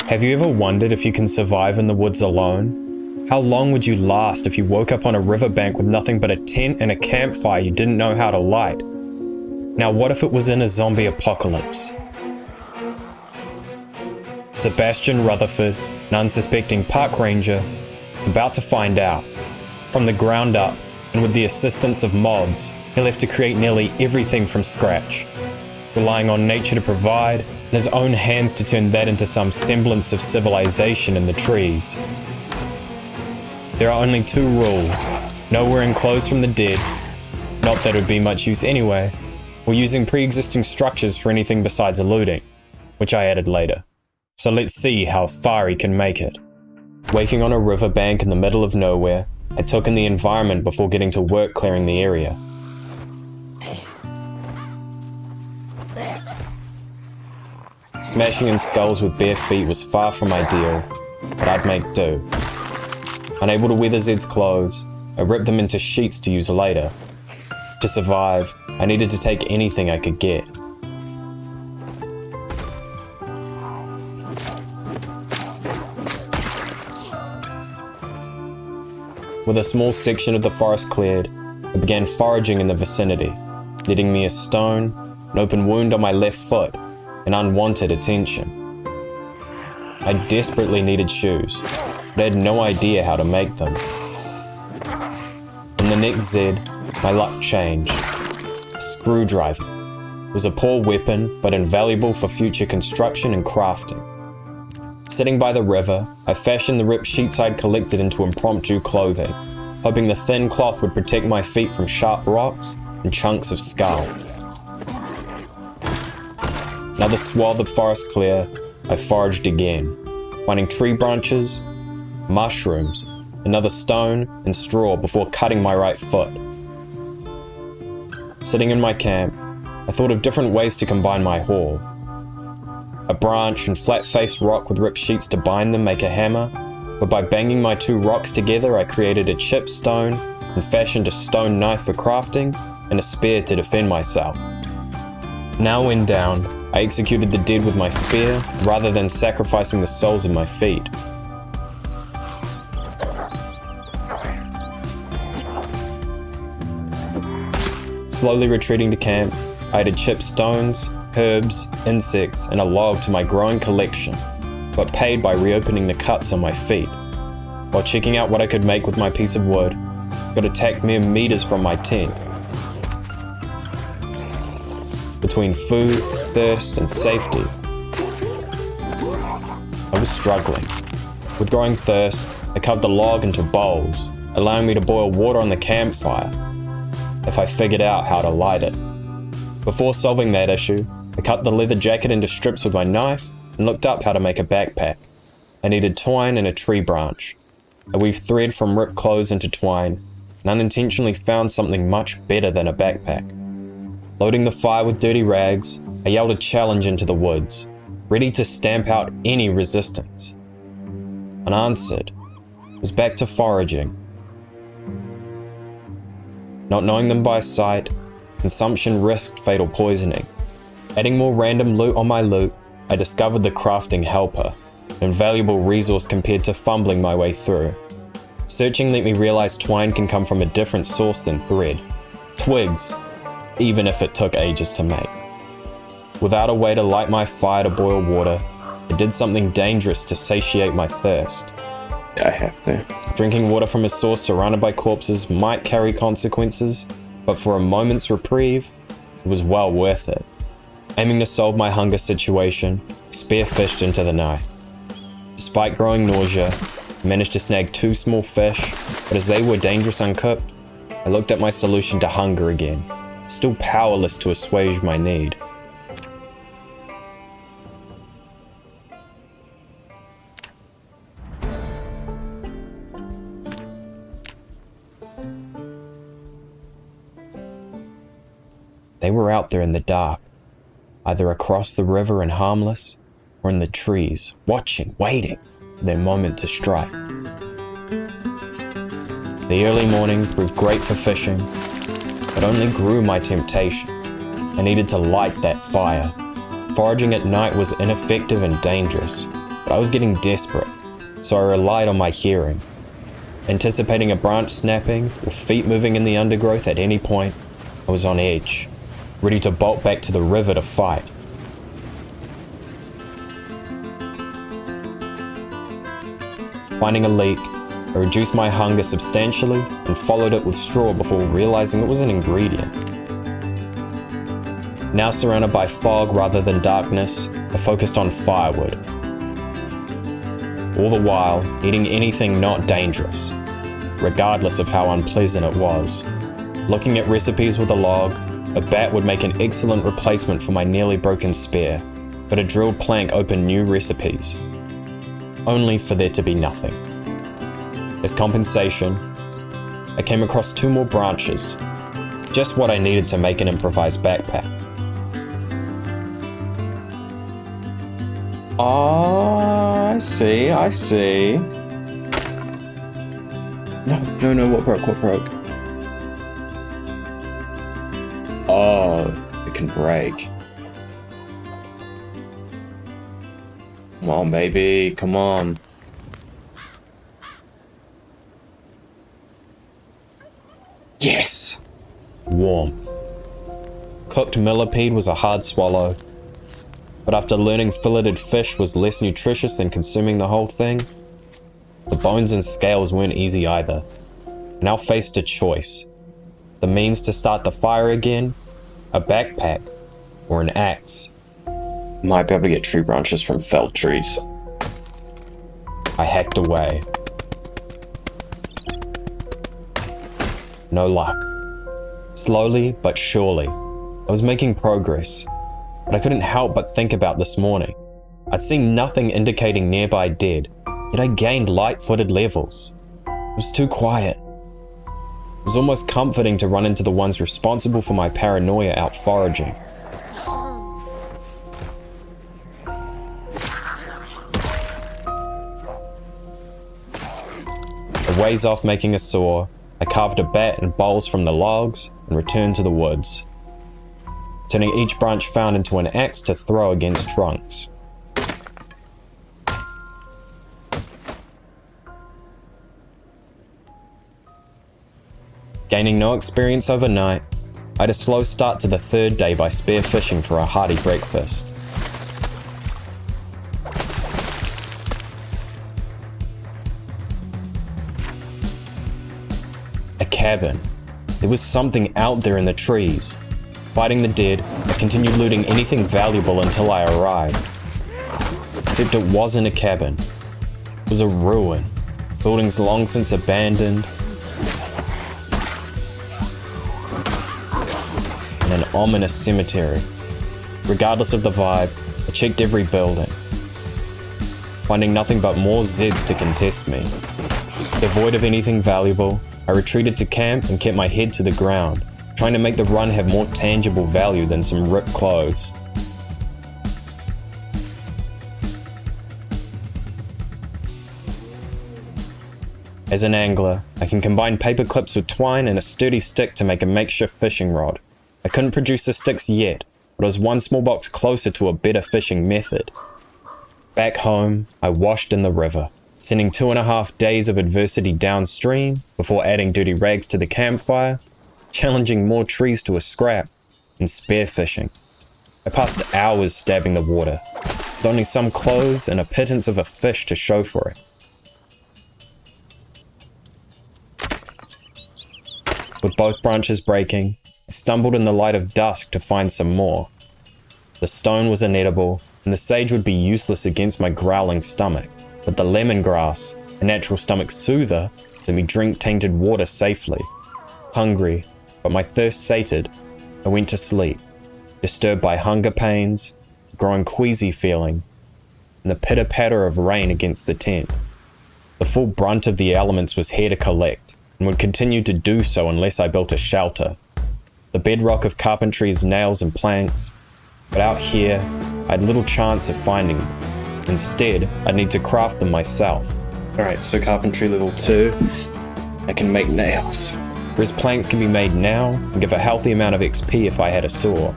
Have you ever wondered if you can survive in the woods alone? How long would you last if you woke up on a riverbank with nothing but a tent and a campfire you didn't know how to light? Now what if it was in a zombie apocalypse? Sebastian Rutherford, an unsuspecting park ranger, is about to find out. From the ground up, and with the assistance of mods, he'll have to create nearly everything from scratch, relying on nature to provide, and his own hands to turn that into some semblance of civilization in the trees. There are only two rules: nowhere enclosed from the dead, not that it would be much use anyway, or using pre-existing structures for anything besides looting, which I added later. So let's see how far he can make it. Waking on a riverbank in the middle of nowhere, I took in the environment before getting to work clearing the area. Smashing in skulls with bare feet was far from ideal, but I'd make do. Unable to weather Zed's clothes, I ripped them into sheets to use later. To survive, I needed to take anything I could get. With a small section of the forest cleared, I began foraging in the vicinity, netting me a stone, an open wound on my left foot, and unwanted attention. I desperately needed shoes, but I had no idea how to make them. In the next Zed, my luck changed. A screwdriver. It was a poor weapon, but invaluable for future construction and crafting. Sitting by the river, I fashioned the ripped sheets I'd collected into impromptu clothing, hoping the thin cloth would protect my feet from sharp rocks and chunks of skull. Another swath of forest clear, I foraged again, finding tree branches, mushrooms, another stone, and straw before cutting my right foot. Sitting in my camp, I thought of different ways to combine my haul. A branch and flat-faced rock with ripped sheets to bind them make a hammer, but by banging my two rocks together I created a chipped stone and fashioned a stone knife for crafting and a spear to defend myself. Now when down, I executed the dead with my spear rather than sacrificing the soles of my feet. Slowly retreating to camp, I added chipped stones, herbs, insects, and a log to my growing collection, but paid by reopening the cuts on my feet. While checking out what I could make with my piece of wood, I got attacked mere meters from my tent. Between food, thirst, and safety, I was struggling. With growing thirst, I cut the log into bowls, allowing me to boil water on the campfire, if I figured out how to light it. Before solving that issue, I cut the leather jacket into strips with my knife and looked up how to make a backpack. I needed twine and a tree branch. I weaved thread from ripped clothes into twine and unintentionally found something much better than a backpack. Loading the fire with dirty rags, I yelled a challenge into the woods, ready to stamp out any resistance. Unanswered, I was back to foraging. Not knowing them by sight, consumption risked fatal poisoning. Adding more random loot on my loot, I discovered the crafting helper, an invaluable resource compared to fumbling my way through. Searching let me realize twine can come from a different source than thread. Twigs, even if it took ages to make. Without a way to light my fire to boil water, I did something dangerous to satiate my thirst. I have to. Drinking water from a source surrounded by corpses might carry consequences, but for a moment's reprieve, it was well worth it. Aiming to solve my hunger situation, I spearfished into the night. Despite growing nausea, I managed to snag 2 small fish, but as they were dangerous uncooked, I looked at my solution to hunger again, still powerless to assuage my need. They were out there in the dark, either across the river and harmless, or in the trees, watching, waiting for their moment to strike. The early morning proved great for fishing, but only grew my temptation. I needed to light that fire. Foraging at night was ineffective and dangerous. but I was getting desperate, so I relied on my hearing. Anticipating a branch snapping or feet moving in the undergrowth at any point, I was on edge, ready to bolt back to the river to fight. Finding a leak, I reduced my hunger substantially and followed it with straw before realizing it was an ingredient. Now surrounded by fog rather than darkness, I focused on firewood. All the while, eating anything not dangerous, regardless of how unpleasant it was. Looking at recipes with a log, a bat would make an excellent replacement for my nearly broken spear, but a drilled plank opened new recipes, only for there to be nothing. As compensation, I came across 2 more branches, just what I needed to make an improvised backpack. Oh, I see. No, what broke? Oh, it can break. Come on, baby, come on. Yes! Warmth. Cooked millipede was a hard swallow, but after learning filleted fish was less nutritious than consuming the whole thing, the bones and scales weren't easy either. I now faced a choice. The means to start the fire again, a backpack, or an axe. Might be able to get tree branches from felled trees. I hacked away. No luck. Slowly but surely, I was making progress, but I couldn't help but think about this morning. I'd seen nothing indicating nearby dead, yet I gained light-footed levels. It was too quiet. It was almost comforting to run into the ones responsible for my paranoia out foraging. A ways off making a saw, I carved a bat and bowls from the logs and returned to the woods, turning each branch found into an axe to throw against trunks. Gaining no experience overnight, I had a slow start to the 3rd day by spear fishing for a hearty breakfast. A cabin. There was something out there in the trees. Fighting the dead, I continued looting anything valuable until I arrived. Except it wasn't a cabin. It was a ruin. Buildings long since abandoned. And an ominous cemetery. Regardless of the vibe, I checked every building, finding nothing but more Zeds to contest me. Devoid of anything valuable, I retreated to camp and kept my head to the ground, trying to make the run have more tangible value than some ripped clothes. As an angler, I can combine paper clips with twine and a sturdy stick to make a makeshift fishing rod. I couldn't produce the sticks yet, but I was one small box closer to a better fishing method. Back home, I washed in the river, sending 2.5 days of adversity downstream before adding dirty rags to the campfire, challenging more trees to a scrap, and spearfishing. I passed hours stabbing the water, with only some clothes and a pittance of a fish to show for it. With both branches breaking, I stumbled in the light of dusk to find some more. The stone was inedible, and the sage would be useless against my growling stomach, but the lemongrass, a natural stomach soother, let me drink tainted water safely. Hungry, but my thirst sated, I went to sleep, disturbed by hunger pains, a growing queasy feeling, and the pitter-patter of rain against the tent. The full brunt of the elements was here to collect, and would continue to do so unless I built a shelter. The bedrock of carpentry is nails and planks, but out here, I had little chance of finding them. Instead, I'd need to craft them myself. Alright, so carpentry level 2, I can make nails. Whereas planks can be made now and give a healthy amount of XP if I had a saw.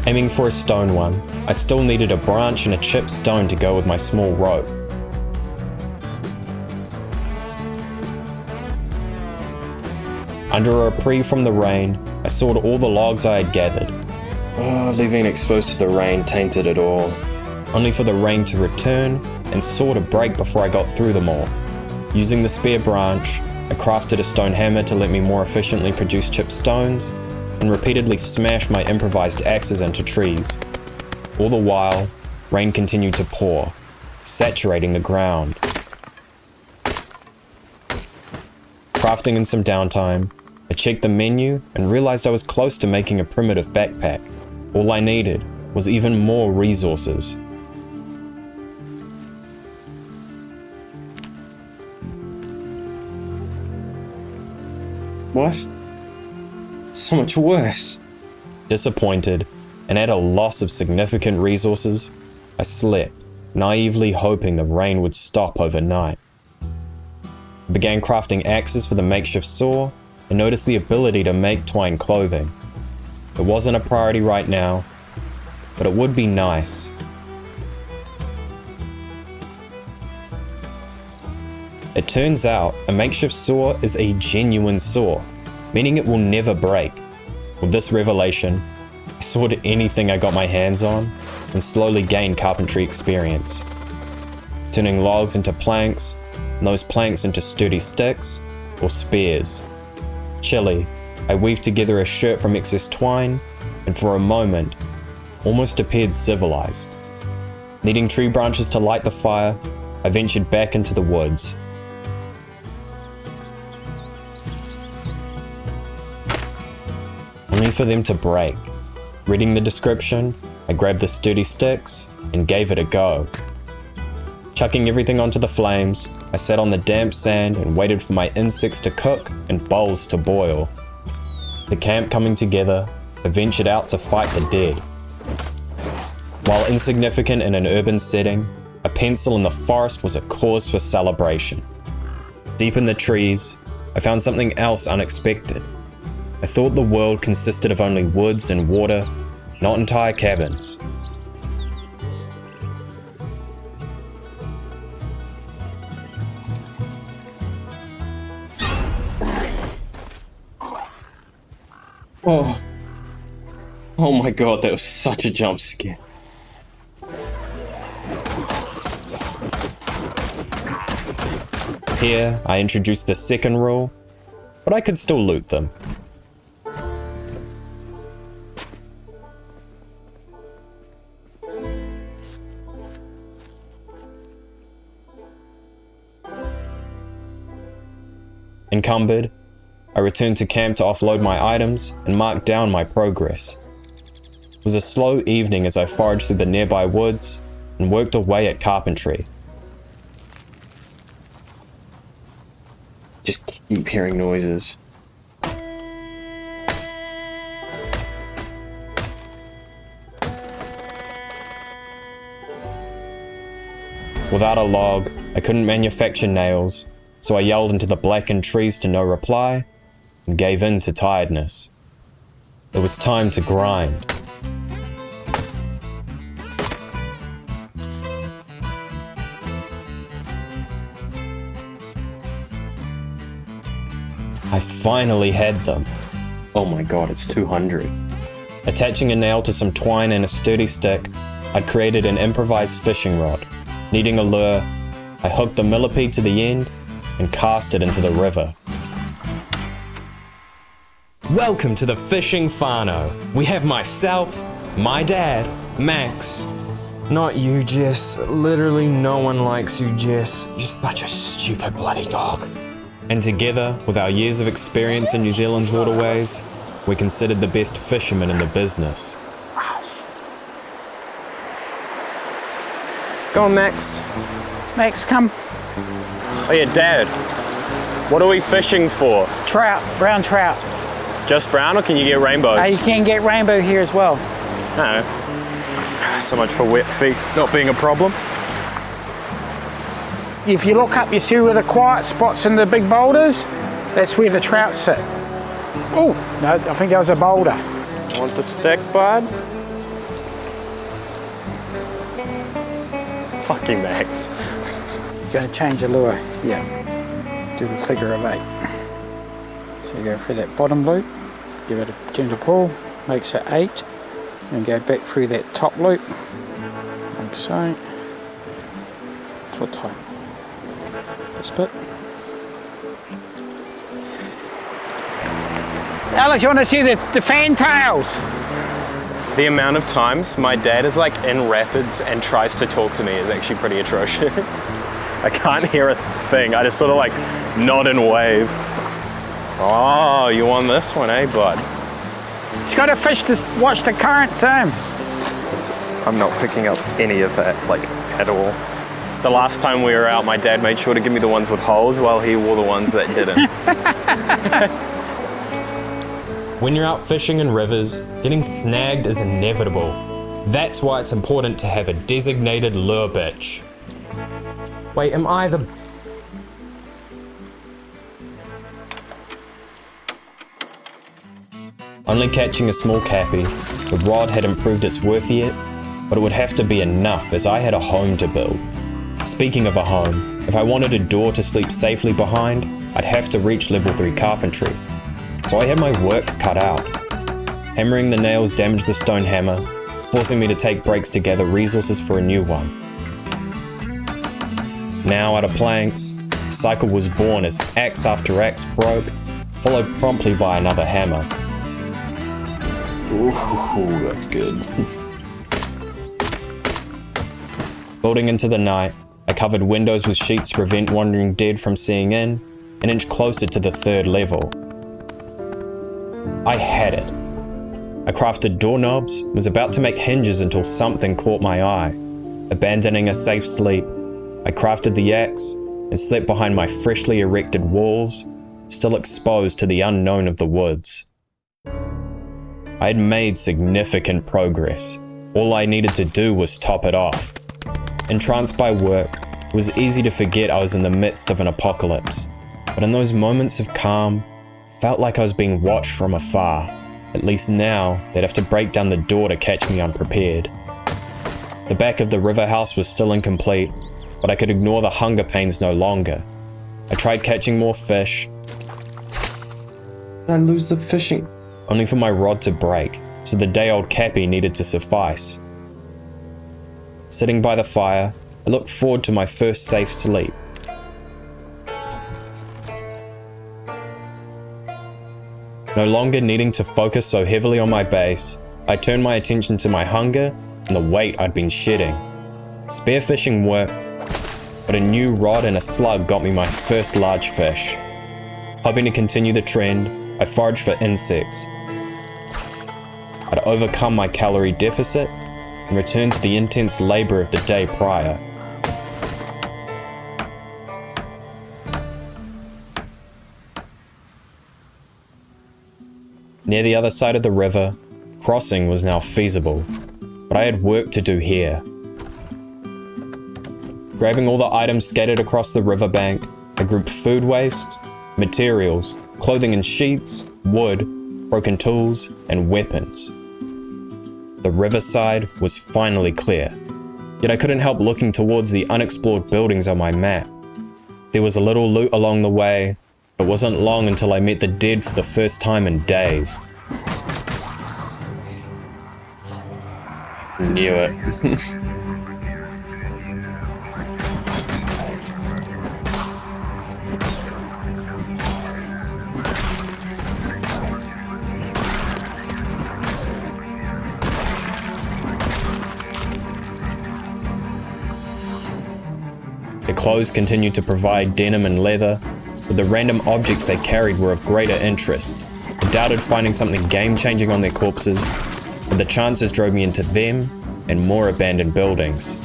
Aiming for a stone one, I still needed a branch and a chipped stone to go with my small rope. Under a reprieve from the rain, I sawed all the logs I had gathered. Leaving exposed to the rain tainted it all. Only for the rain to return and saw to break before I got through them all. Using the spare branch, I crafted a stone hammer to let me more efficiently produce chipped stones, and repeatedly smashed my improvised axes into trees. All the while, rain continued to pour, saturating the ground. Crafting in some downtime, I checked the menu and realized I was close to making a primitive backpack. All I needed was even more resources. What? It's so much worse. Disappointed, and at a loss of significant resources, I slept, naively hoping the rain would stop overnight. I began crafting axes for the makeshift saw, and noticed the ability to make twine clothing. It wasn't a priority right now, but it would be nice. It turns out a makeshift saw is a genuine saw, meaning it will never break. With this revelation, I sawed anything I got my hands on and slowly gained carpentry experience, turning logs into planks and those planks into sturdy sticks or spears. Chilly, I weaved together a shirt from excess twine and for a moment almost appeared civilized. Needing tree branches to light the fire, I ventured back into the woods. Only for them to break. Reading the description, I grabbed the sturdy sticks and gave it a go. Chucking everything onto the flames, I sat on the damp sand and waited for my insects to cook and bowls to boil. The camp coming together, I ventured out to fight the dead. While insignificant in an urban setting, a pencil in the forest was a cause for celebration. Deep in the trees, I found something else unexpected. I thought the world consisted of only woods and water, not entire cabins. Oh my god, that was such a jump scare. Here, I introduced the second rule, but I could still loot them. Encumbered, I returned to camp to offload my items and mark down my progress. It was a slow evening as I foraged through the nearby woods and worked away at carpentry. Just keep hearing noises. Without a log, I couldn't manufacture nails, so I yelled into the blackened trees to no reply and gave in to tiredness. It was time to grind. I finally had them. Oh my god, it's 200. Attaching a nail to some twine and a sturdy stick, I'd created an improvised fishing rod. Needing a lure, I hooked the millipede to the end and cast it into the river. Welcome to the Fishing Whānau. We have myself, my dad, Max. Not you, Jess. Literally no one likes you, Jess. You're such a stupid bloody dog. And together, with our years of experience in New Zealand's waterways, we're considered the best fishermen in the business. Go on, Max. Max, come. Oh yeah, Dad, what are we fishing for? Trout, brown trout. Just brown, or can you get rainbows? You can get rainbow here as well. No. So much for wet feet not being a problem. If you look up, you see where the quiet spots in the big boulders? That's where the trout sit. Oh, no, I think that was a boulder. Want the stick, bud? lucky max. You're going to change the lure, yeah. Do the figure of 8. So you go through that bottom loop, give it a gentle pull, makes it 8, and go back through that top loop, like so. Pull it tight. This bit. Alex, you want to see the fantails? The amount of times my dad is like in rapids and tries to talk to me is actually pretty atrocious. I can't hear a thing. I just sort of like nod and wave. Oh, you want this one, eh, bud? It's got to fish to watch the current, Sam. I'm not picking up any of that, like, at all. The last time we were out, my dad made sure to give me the ones with holes while he wore the ones that didn't. When you're out fishing in rivers, getting snagged is inevitable. That's why it's important to have a designated lure bitch. Wait, am I the... Only catching a small cappy, the rod had improved its worth yet, but it would have to be enough as I had a home to build. Speaking of a home, if I wanted a door to sleep safely behind, I'd have to reach level 3 carpentry. So I had my work cut out. Hammering the nails damaged the stone hammer, forcing me to take breaks to gather resources for a new one. Now out of planks, the cycle was born as axe after axe broke, followed promptly by another hammer. Ooh, that's good. Building into the night, I covered windows with sheets to prevent wandering dead from seeing in, an inch closer to the 3rd level. I had it. I crafted doorknobs, was about to make hinges until something caught my eye. Abandoning a safe sleep, I crafted the axe and slept behind my freshly erected walls, still exposed to the unknown of the woods. I had made significant progress. All I needed to do was top it off. Entranced by work, it was easy to forget I was in the midst of an apocalypse. But in those moments of calm, it felt like I was being watched from afar. At least now, they'd have to break down the door to catch me unprepared. The back of the river house was still incomplete, but I could ignore the hunger pains no longer. I tried catching more fish. I lose the fishing. Only for my rod to break, so the day-old cappy needed to suffice. Sitting by the fire, I looked forward to my first safe sleep. No longer needing to focus so heavily on my base, I turned my attention to my hunger and the weight I'd been shedding. Spearfishing worked, but a new rod and a slug got me my first large fish. Hoping to continue the trend, I foraged for insects. I'd overcome my calorie deficit and returned to the intense labor of the day prior. Near the other side of the river, crossing was now feasible, but I had work to do here. Grabbing all the items scattered across the riverbank, I grouped food waste, materials, clothing and sheets, wood, broken tools, and weapons. The riverside was finally clear, yet I couldn't help looking towards the unexplored buildings on my map. There was a little loot along the way. It wasn't long until I met the dead for the first time in days. Knew it. The clothes continued to provide denim and leather, but the random objects they carried were of greater interest. I doubted finding something game-changing on their corpses, but the chances drove me into them and more abandoned buildings.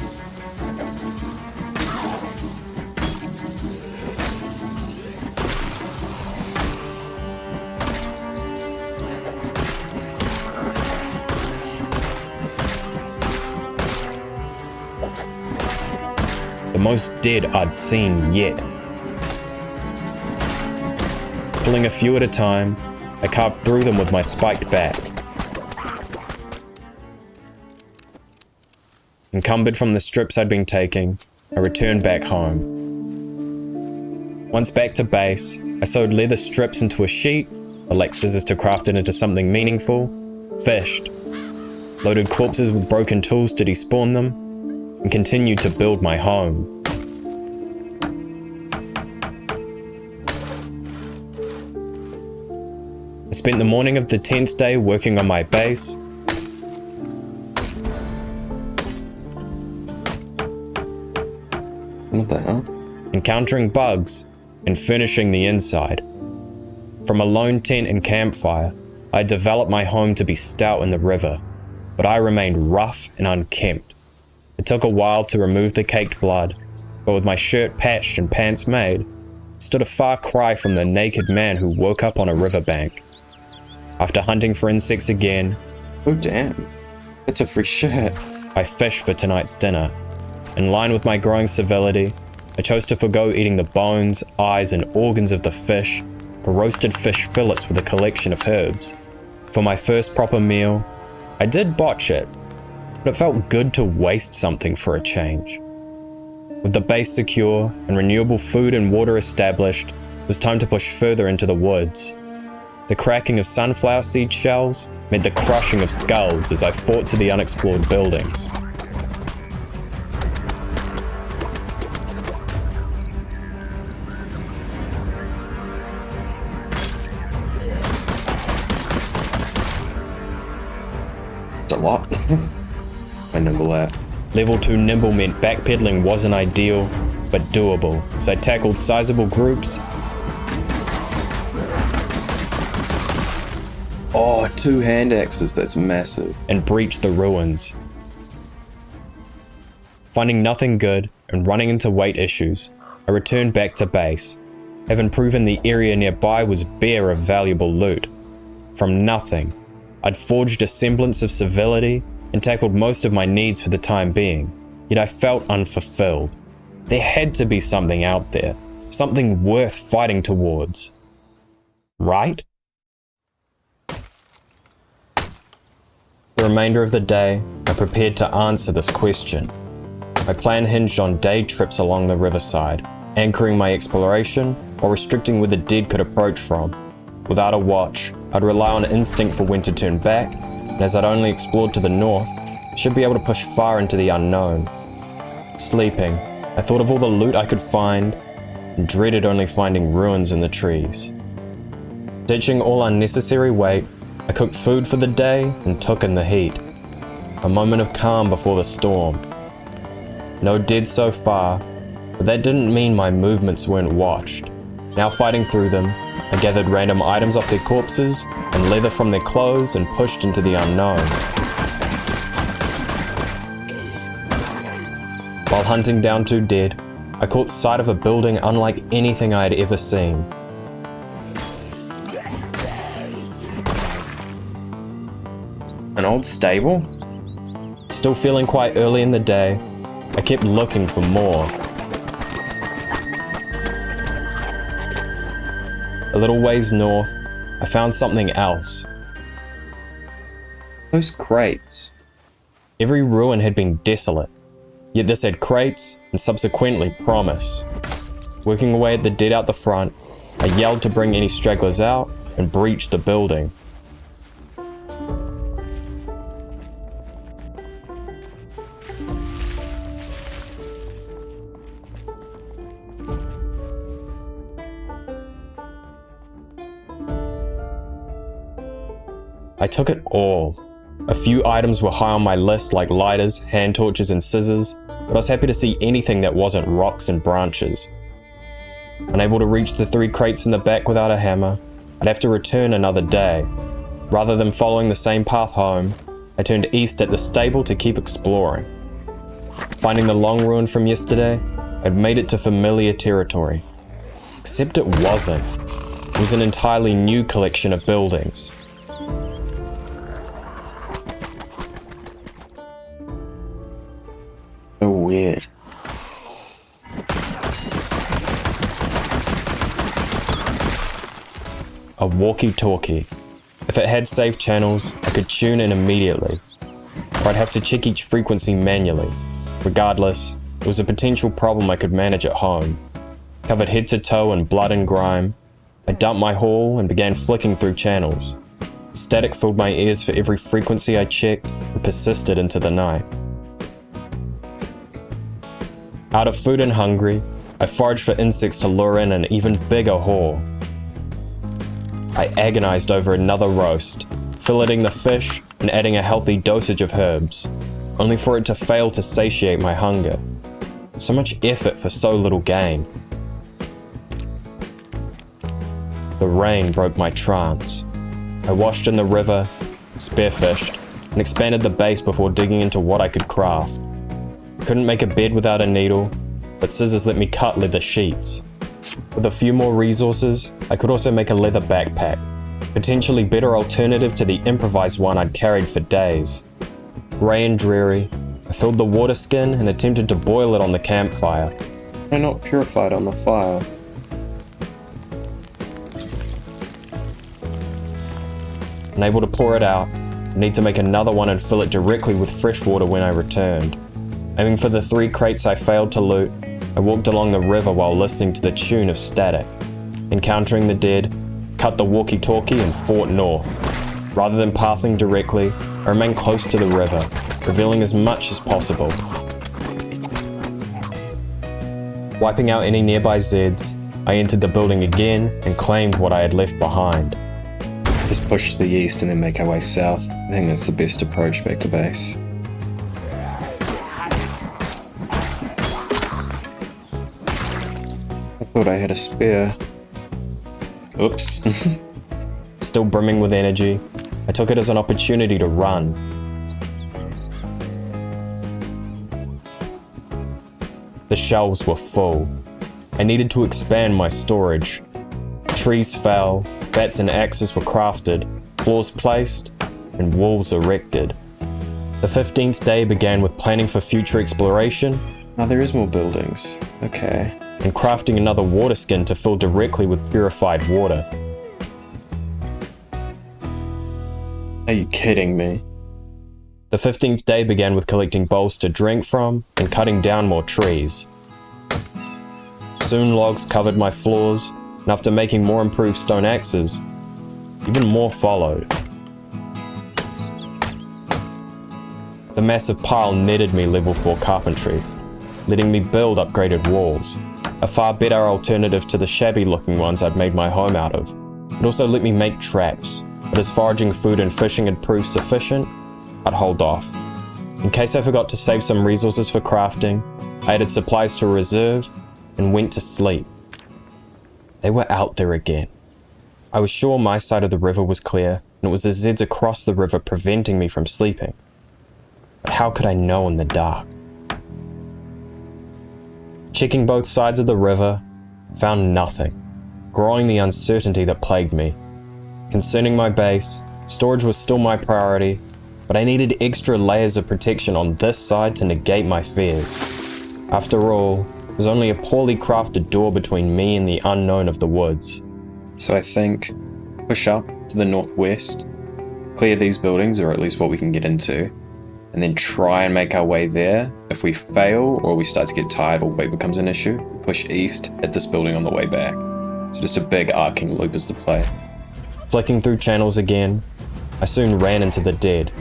The most dead I'd seen yet. Pulling a few at a time, I carved through them with my spiked bat. Encumbered from the strips I'd been taking, I returned back home. Once back to base, I sewed leather strips into a sheet, elected scissors to craft it into something meaningful, fished, loaded corpses with broken tools to despawn them, and continued to build my home. I spent the morning of the 10th day working on my base. What the hell? Encountering bugs, and furnishing the inside. From a lone tent and campfire, I developed my home to be stout in the river, but I remained rough and unkempt. It took a while to remove the caked blood, but with my shirt patched and pants made, I stood a far cry from the naked man who woke up on a riverbank. After hunting for insects again, Oh damn, that's a free shirt. I fished for tonight's dinner. In line with my growing civility, I chose to forgo eating the bones, eyes, and organs of the fish for roasted fish fillets with a collection of herbs. For my first proper meal, I did botch it, but it felt good to waste something for a change. With the base secure and renewable food and water established, it was time to push further into the woods. The cracking of sunflower seed shells meant the crushing of skulls as I fought to the unexplored buildings. It's a lot. I nibble that. Level 2 nimble meant backpedaling wasn't ideal, but doable, as I tackled sizable groups. Oh, 2 hand axes, that's massive. And breached the ruins. Finding nothing good and running into weight issues, I returned back to base, having proven the area nearby was bare of valuable loot. From nothing, I'd forged a semblance of civility and tackled most of my needs for the time being, yet I felt unfulfilled. There had to be something out there, something worth fighting towards. Right? The remainder of the day, I prepared to answer this question. My plan hinged on day trips along the riverside, anchoring my exploration while restricting where the dead could approach from. Without a watch, I'd rely on instinct for when to turn back, and as I'd only explored to the north, I should be able to push far into the unknown. Sleeping, I thought of all the loot I could find, and dreaded only finding ruins in the trees. Ditching all unnecessary weight, I cooked food for the day and took in the heat. A moment of calm before the storm. No dead so far, but that didn't mean my movements weren't watched. Now fighting through them, I gathered random items off their corpses and leather from their clothes and pushed into the unknown. While hunting down 2 dead, I caught sight of a building unlike anything I had ever seen. An old stable? Still feeling quite early in the day, I kept looking for more. A little ways north, I found something else. Those crates. Every ruin had been desolate, yet this had crates and subsequently promise. Working away at the dead out the front, I yelled to bring any stragglers out and breached the building. I took it all. A few items were high on my list like lighters, hand torches and scissors, but I was happy to see anything that wasn't rocks and branches. Unable to reach the 3 crates in the back without a hammer, I'd have to return another day. Rather than following the same path home, I turned east at the stable to keep exploring. Finding the long ruin from yesterday, I'd made it to familiar territory. Except it wasn't. It was an entirely new collection of buildings. So weird. A walkie-talkie. If it had safe channels, I could tune in immediately. Or I'd have to check each frequency manually. Regardless, it was a potential problem I could manage at home. Covered head to toe in blood and grime, I dumped my haul and began flicking through channels. Static filled my ears for every frequency I checked and persisted into the night. Out of food and hungry, I foraged for insects to lure in an even bigger haul. I agonized over another roast, filleting the fish and adding a healthy dosage of herbs, only for it to fail to satiate my hunger. So much effort for so little gain. The rain broke my trance. I washed in the river, spearfished, and expanded the base before digging into what I could craft. Couldn't make a bed without a needle, but scissors let me cut leather sheets. With a few more resources, I could also make a leather backpack, potentially better alternative to the improvised one I'd carried for days. Grey and dreary, I filled the water skin and attempted to boil it on the campfire. Why not purify it on the fire? Unable to pour it out, I need to make another one and fill it directly with fresh water when I returned. Aiming for the 3 crates I failed to loot, I walked along the river while listening to the tune of static. Encountering the dead, cut the walkie-talkie and fought north. Rather than pathing directly, I remained close to the river, revealing as much as possible. Wiping out any nearby Zeds, I entered the building again and claimed what I had left behind. Just push to the east and then make our way south. I think that's the best approach back to base. I thought I had a spare. Oops. Still brimming with energy, I took it as an opportunity to run. The shelves were full. I needed to expand my storage. Trees fell, bats and axes were crafted, floors placed, and walls erected. The 15th day began with planning for future exploration. Oh, there is more buildings. Okay. And crafting another water skin to fill directly with purified water. Are you kidding me? The 15th day began with collecting bowls to drink from and cutting down more trees. Soon logs covered my floors, and after making more improved stone axes, even more followed. The massive pile netted me level 4 carpentry, letting me build upgraded walls, a far better alternative to the shabby looking ones I'd made my home out of. It also let me make traps, but as foraging food and fishing had proved sufficient, I'd hold off. In case I forgot to save some resources for crafting, I added supplies to reserve and went to sleep. They were out there again. I was sure my side of the river was clear, and it was the Zeds across the river preventing me from sleeping. But how could I know in the dark? Checking both sides of the river, found nothing, growing the uncertainty that plagued me. Concerning my base, storage was still my priority, but I needed extra layers of protection on this side to negate my fears. After all, there was only a poorly crafted door between me and the unknown of the woods. So I think push up to the northwest, clear these buildings, or at least what we can get into, and then try and make our way there. If we fail or we start to get tired or weight becomes an issue, push east, hit this building on the way back. So just a big arcing loop is the play. Flicking through channels again, I soon ran into the dead.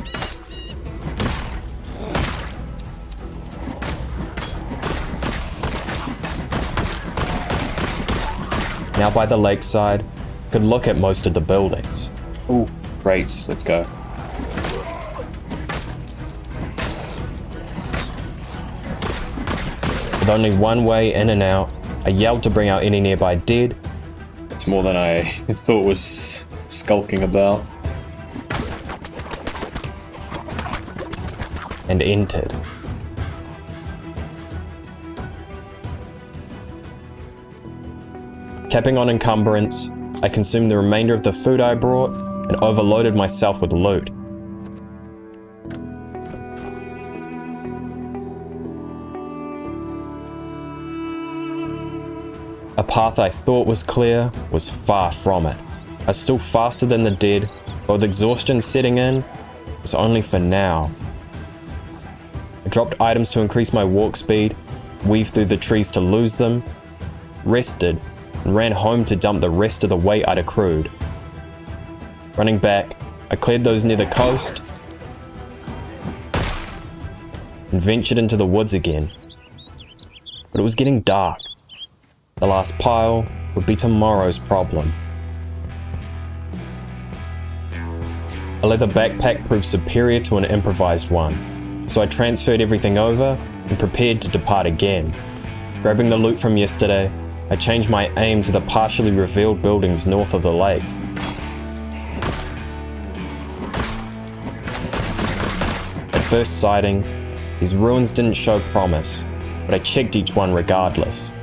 Now by the lakeside, I could look at most of the buildings. Ooh, rates, let's go. With only one way in and out, I yelled to bring out any nearby dead. It's more than I thought was skulking about. And entered. Capping on encumbrance, I consumed the remainder of the food I brought and overloaded myself with loot. A path I thought was clear was far from it. I was still faster than the dead, but with exhaustion setting in, it was only for now. I dropped items to increase my walk speed, weaved through the trees to lose them, rested, and ran home to dump the rest of the weight I'd accrued. Running back, I cleared those near the coast and ventured into the woods again. But it was getting dark. The last pile would be tomorrow's problem. A leather backpack proved superior to an improvised one, so I transferred everything over and prepared to depart again. Grabbing the loot from yesterday, I changed my aim to the partially revealed buildings north of the lake. At first sighting, these ruins didn't show promise, but I checked each one regardless.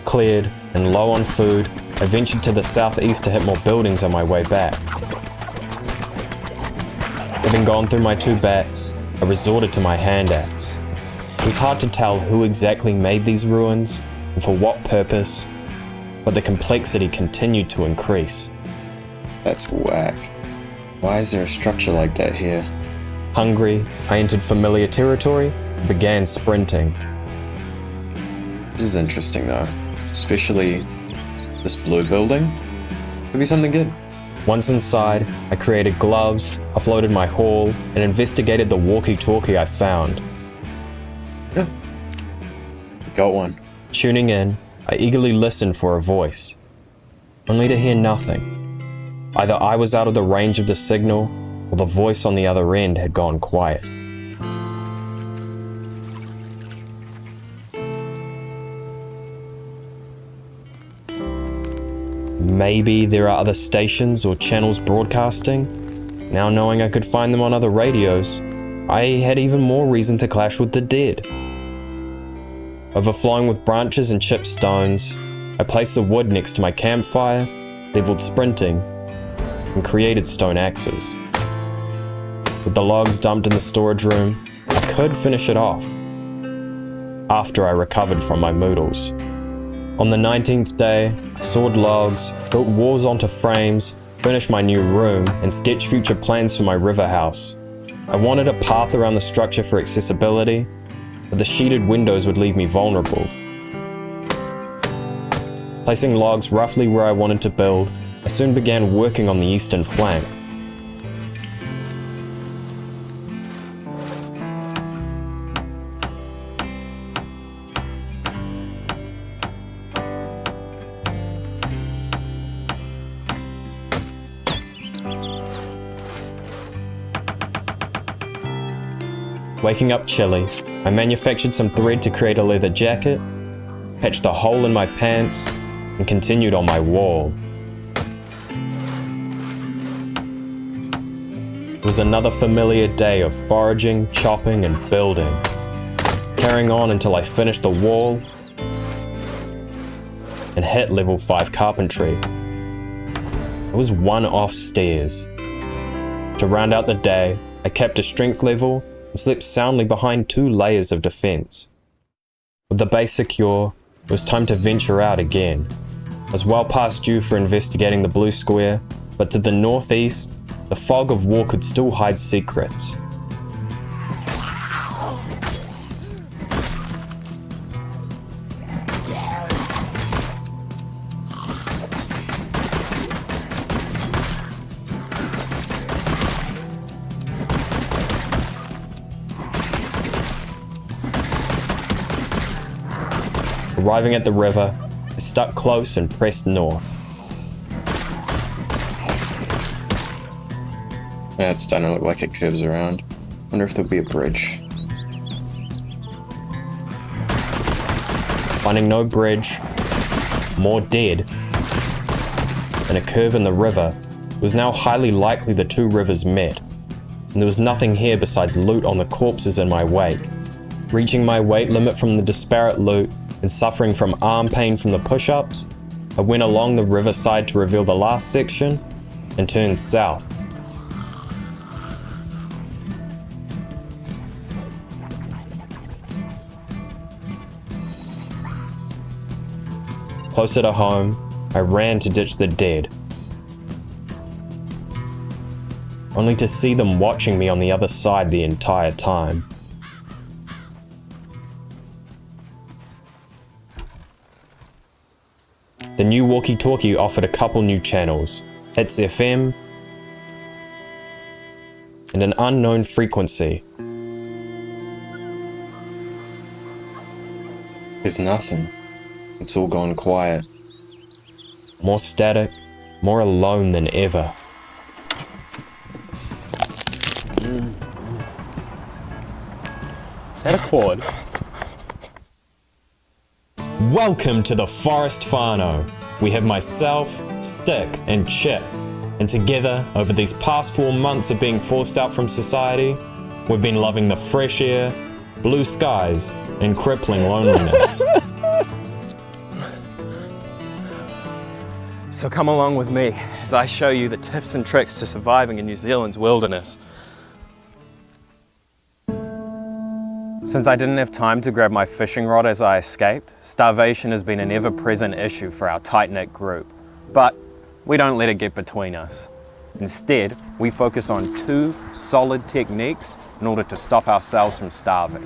Cleared and low on food, I ventured to the southeast to hit more buildings on my way back. Having gone through my 2 bats, I resorted to my hand axe. It was hard to tell who exactly made these ruins and for what purpose, but the complexity continued to increase. That's whack. Why is there a structure like that here? Hungry, I entered familiar territory and began sprinting. This is interesting though, especially this blue building. Could be something good. Once inside, I created gloves, offloaded my haul, and investigated the walkie-talkie I found. Yeah. Got one. Tuning in, I eagerly listened for a voice, only to hear nothing. Either I was out of the range of the signal, or the voice on the other end had gone quiet. Maybe there are other stations or channels broadcasting. Now knowing I could find them on other radios, I had even more reason to clash with the dead. Overflowing with branches and chipped stones, I placed the wood next to my campfire, leveled sprinting, and created stone axes. With the logs dumped in the storage room, I could finish it off after I recovered from my moodles. On the 19th day, I sawed logs, built walls onto frames, furnished my new room, and sketched future plans for my river house. I wanted a path around the structure for accessibility, but the sheeted windows would leave me vulnerable. Placing logs roughly where I wanted to build, I soon began working on the eastern flank. Waking up chilly, I manufactured some thread to create a leather jacket, patched a hole in my pants, and continued on my wall. It was another familiar day of foraging, chopping, and building, carrying on until I finished the wall and hit level 5 carpentry. It was one off stairs. To round out the day, I kept a strength level and slept soundly behind 2 layers of defense. With the base secure, it was time to venture out again. I was well past due for investigating the blue square, but to the northeast, the fog of war could still hide secrets. Arriving at the river, I stuck close and pressed north. Yeah, it's starting to look like it curves around. Wonder if there'll be a bridge. Finding no bridge, more dead, and a curve in the river, it was now highly likely the 2 rivers met, and there was nothing here besides loot on the corpses in my wake. Reaching my weight limit from the disparate loot, and suffering from arm pain from the push-ups, I went along the riverside to reveal the last section and turned south. Closer to home, I ran to ditch the dead, only to see them watching me on the other side the entire time. The new walkie-talkie offered a couple new channels, Hits FM, and an unknown frequency. There's nothing. It's all gone quiet. More static, more alone than ever. Is that a quad? Welcome to the Forest Whānau. We have myself, Stick, and Chip, and together, over these past 4 months of being forced out from society, we've been loving the fresh air, blue skies, and crippling loneliness. So come along with me as I show you the tips and tricks to surviving in New Zealand's wilderness. Since I didn't have time to grab my fishing rod as I escaped, starvation has been an ever-present issue for our tight-knit group. But we don't let it get between us. Instead, we focus on 2 solid techniques in order to stop ourselves from starving.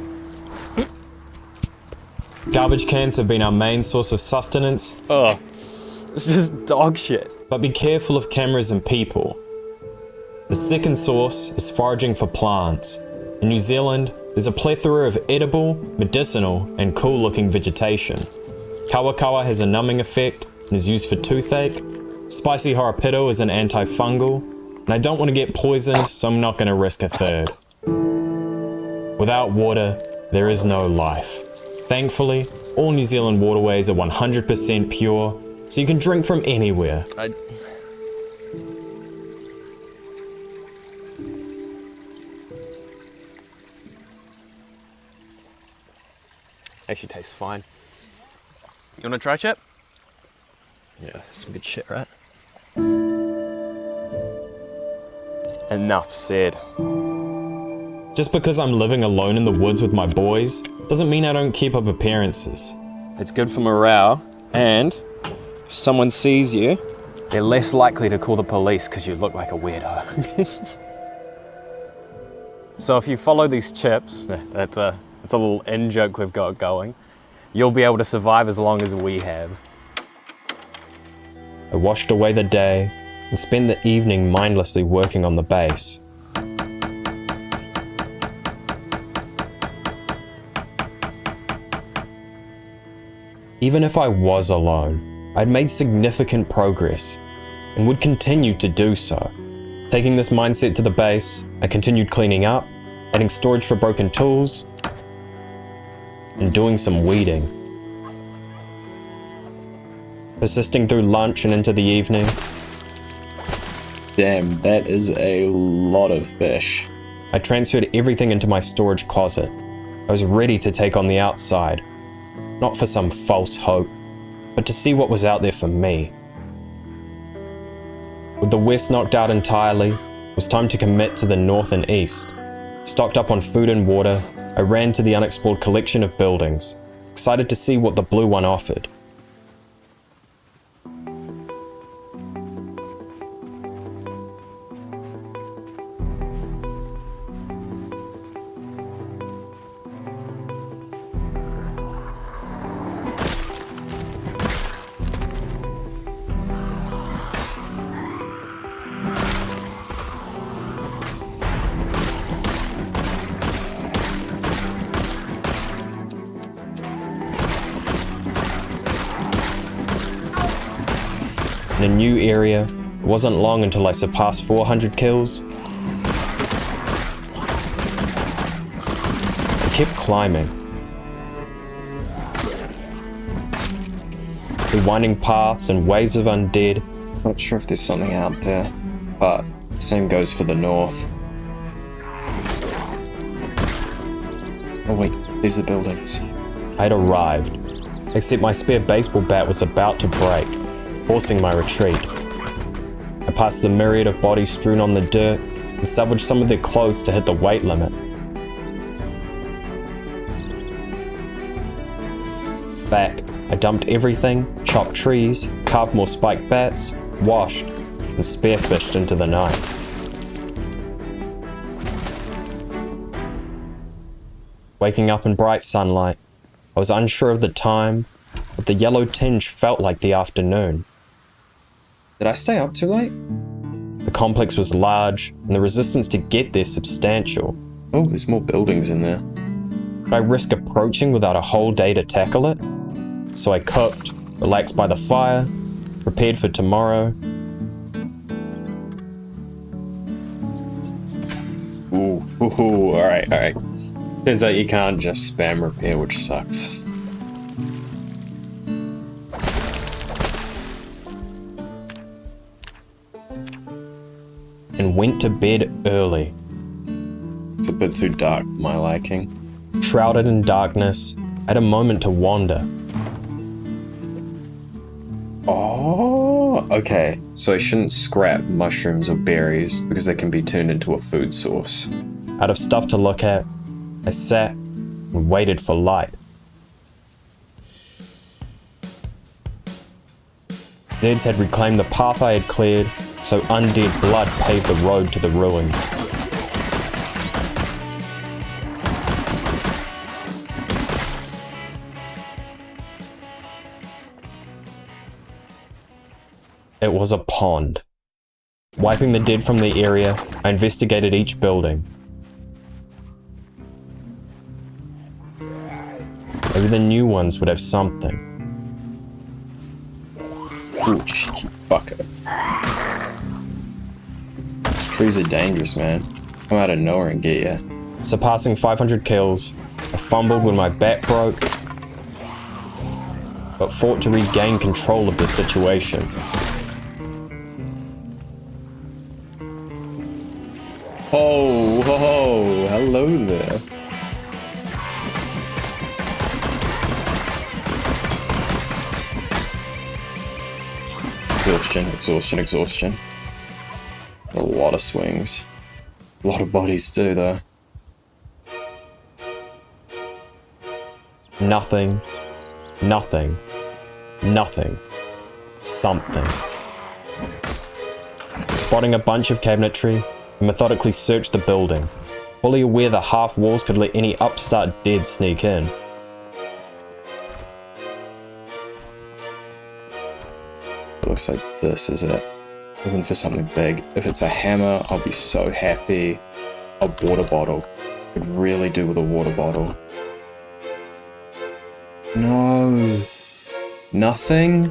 Garbage cans have been our main source of sustenance. Ugh, it's just dog shit. But be careful of cameras and people. The second source is foraging for plants. In New Zealand, there's a plethora of edible, medicinal, and cool-looking vegetation. Kawakawa has a numbing effect and is used for toothache. Spicy horapito is an antifungal, and I don't want to get poisoned, so I'm not going to risk a third. Without water, there is no life. Thankfully, all New Zealand waterways are 100% pure, so you can drink from anywhere. Actually tastes fine. You wanna try, Chip? Yeah, some good shit, right? Enough said. Just because I'm living alone in the woods with my boys, doesn't mean I don't keep up appearances. It's good for morale, and if someone sees you, they're less likely to call the police because you look like a weirdo. So if you follow these chips, that's a little in-joke we've got going, you'll be able to survive as long as we have. I washed away the day and spent the evening mindlessly working on the base. Even if I was alone, I'd made significant progress and would continue to do so. Taking this mindset to the base, I continued cleaning up, adding storage for broken tools, and doing some weeding. Persisting through lunch and into the evening. Damn, that is a lot of fish. I transferred everything into my storage closet. I was ready to take on the outside, not for some false hope, but to see what was out there for me. With the west knocked out entirely, it was time to commit to the north and east. Stocked up on food and water, I ran to the unexplored collection of buildings, excited to see what the blue one offered. In a new area, it wasn't long until I surpassed 400 kills. I kept climbing. Through winding paths and waves of undead. Not sure if there's something out there, but same goes for the north. Oh wait, these are the buildings. I'd arrived, except my spare baseball bat was about to break, forcing my retreat. I passed the myriad of bodies strewn on the dirt and salvaged some of their clothes to hit the weight limit. Back, I dumped everything, chopped trees, carved more spiked bats, washed, and spearfished into the night. Waking up in bright sunlight, I was unsure of the time, or but the yellow tinge felt like the afternoon. Did I stay up too late? The complex was large, and the resistance to get there substantial. Oh, there's more buildings in there. Could I risk approaching without a whole day to tackle it? So I cooked, relaxed by the fire, prepared for tomorrow. Ooh, alright. Turns out you can't just spam repair, which sucks. And went to bed early. It's a bit too dark for my liking. Shrouded in darkness, I had a moment to wander. Oh, okay. So I shouldn't scrap mushrooms or berries because they can be turned into a food source. Out of stuff to look at, I sat and waited for light. Zeds had reclaimed the path I had cleared, so undead blood paved the road to the ruins. It was a pond. Wiping the dead from the area, I investigated each building. Maybe the new ones would have something. Ooh, cheeky fucker. These trees are dangerous, man. Come out of nowhere and get ya. Surpassing 500 kills, I fumbled when my back broke, but fought to regain control of the situation. Oh, hello there. Exhaustion. A lot of swings. A lot of bodies too, though. Nothing. Something. Spotting a bunch of cabinetry, I methodically searched the building, fully aware the half walls could let any upstart dead sneak in. It looks like this is it. Looking for something big. If it's a hammer, I'll be so happy. A water bottle. Could really do with a water bottle. No. Nothing?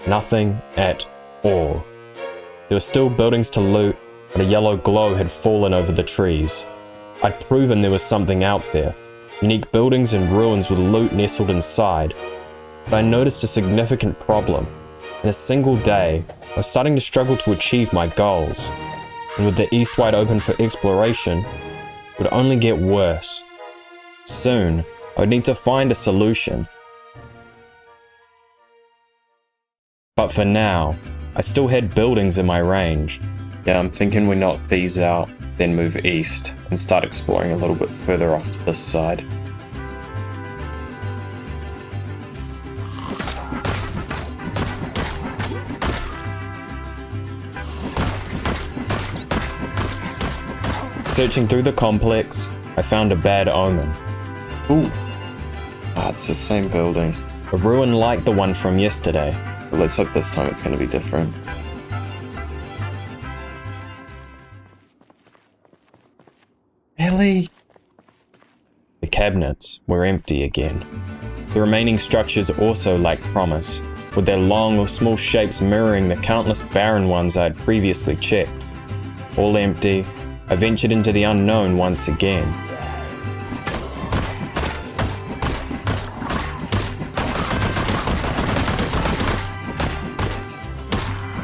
Nothing at all. There were still buildings to loot, but a yellow glow had fallen over the trees. I'd proven there was something out there. Unique buildings and ruins with loot nestled inside. But I noticed a significant problem. In a single day, I was starting to struggle to achieve my goals. And with the east wide open for exploration, it would only get worse. Soon, I would need to find a solution. But for now, I still had buildings in my range. Yeah, I'm thinking we knock these out, then move east, and start exploring a little bit further off to this side. Searching through the complex, I found a bad omen. Ooh. Ah, it's the same building. A ruin like the one from yesterday. But let's hope this time it's going to be different. Really? The cabinets were empty again. The remaining structures also lacked promise, with their long or small shapes mirroring the countless barren ones I had previously checked. All empty, I ventured into the unknown once again.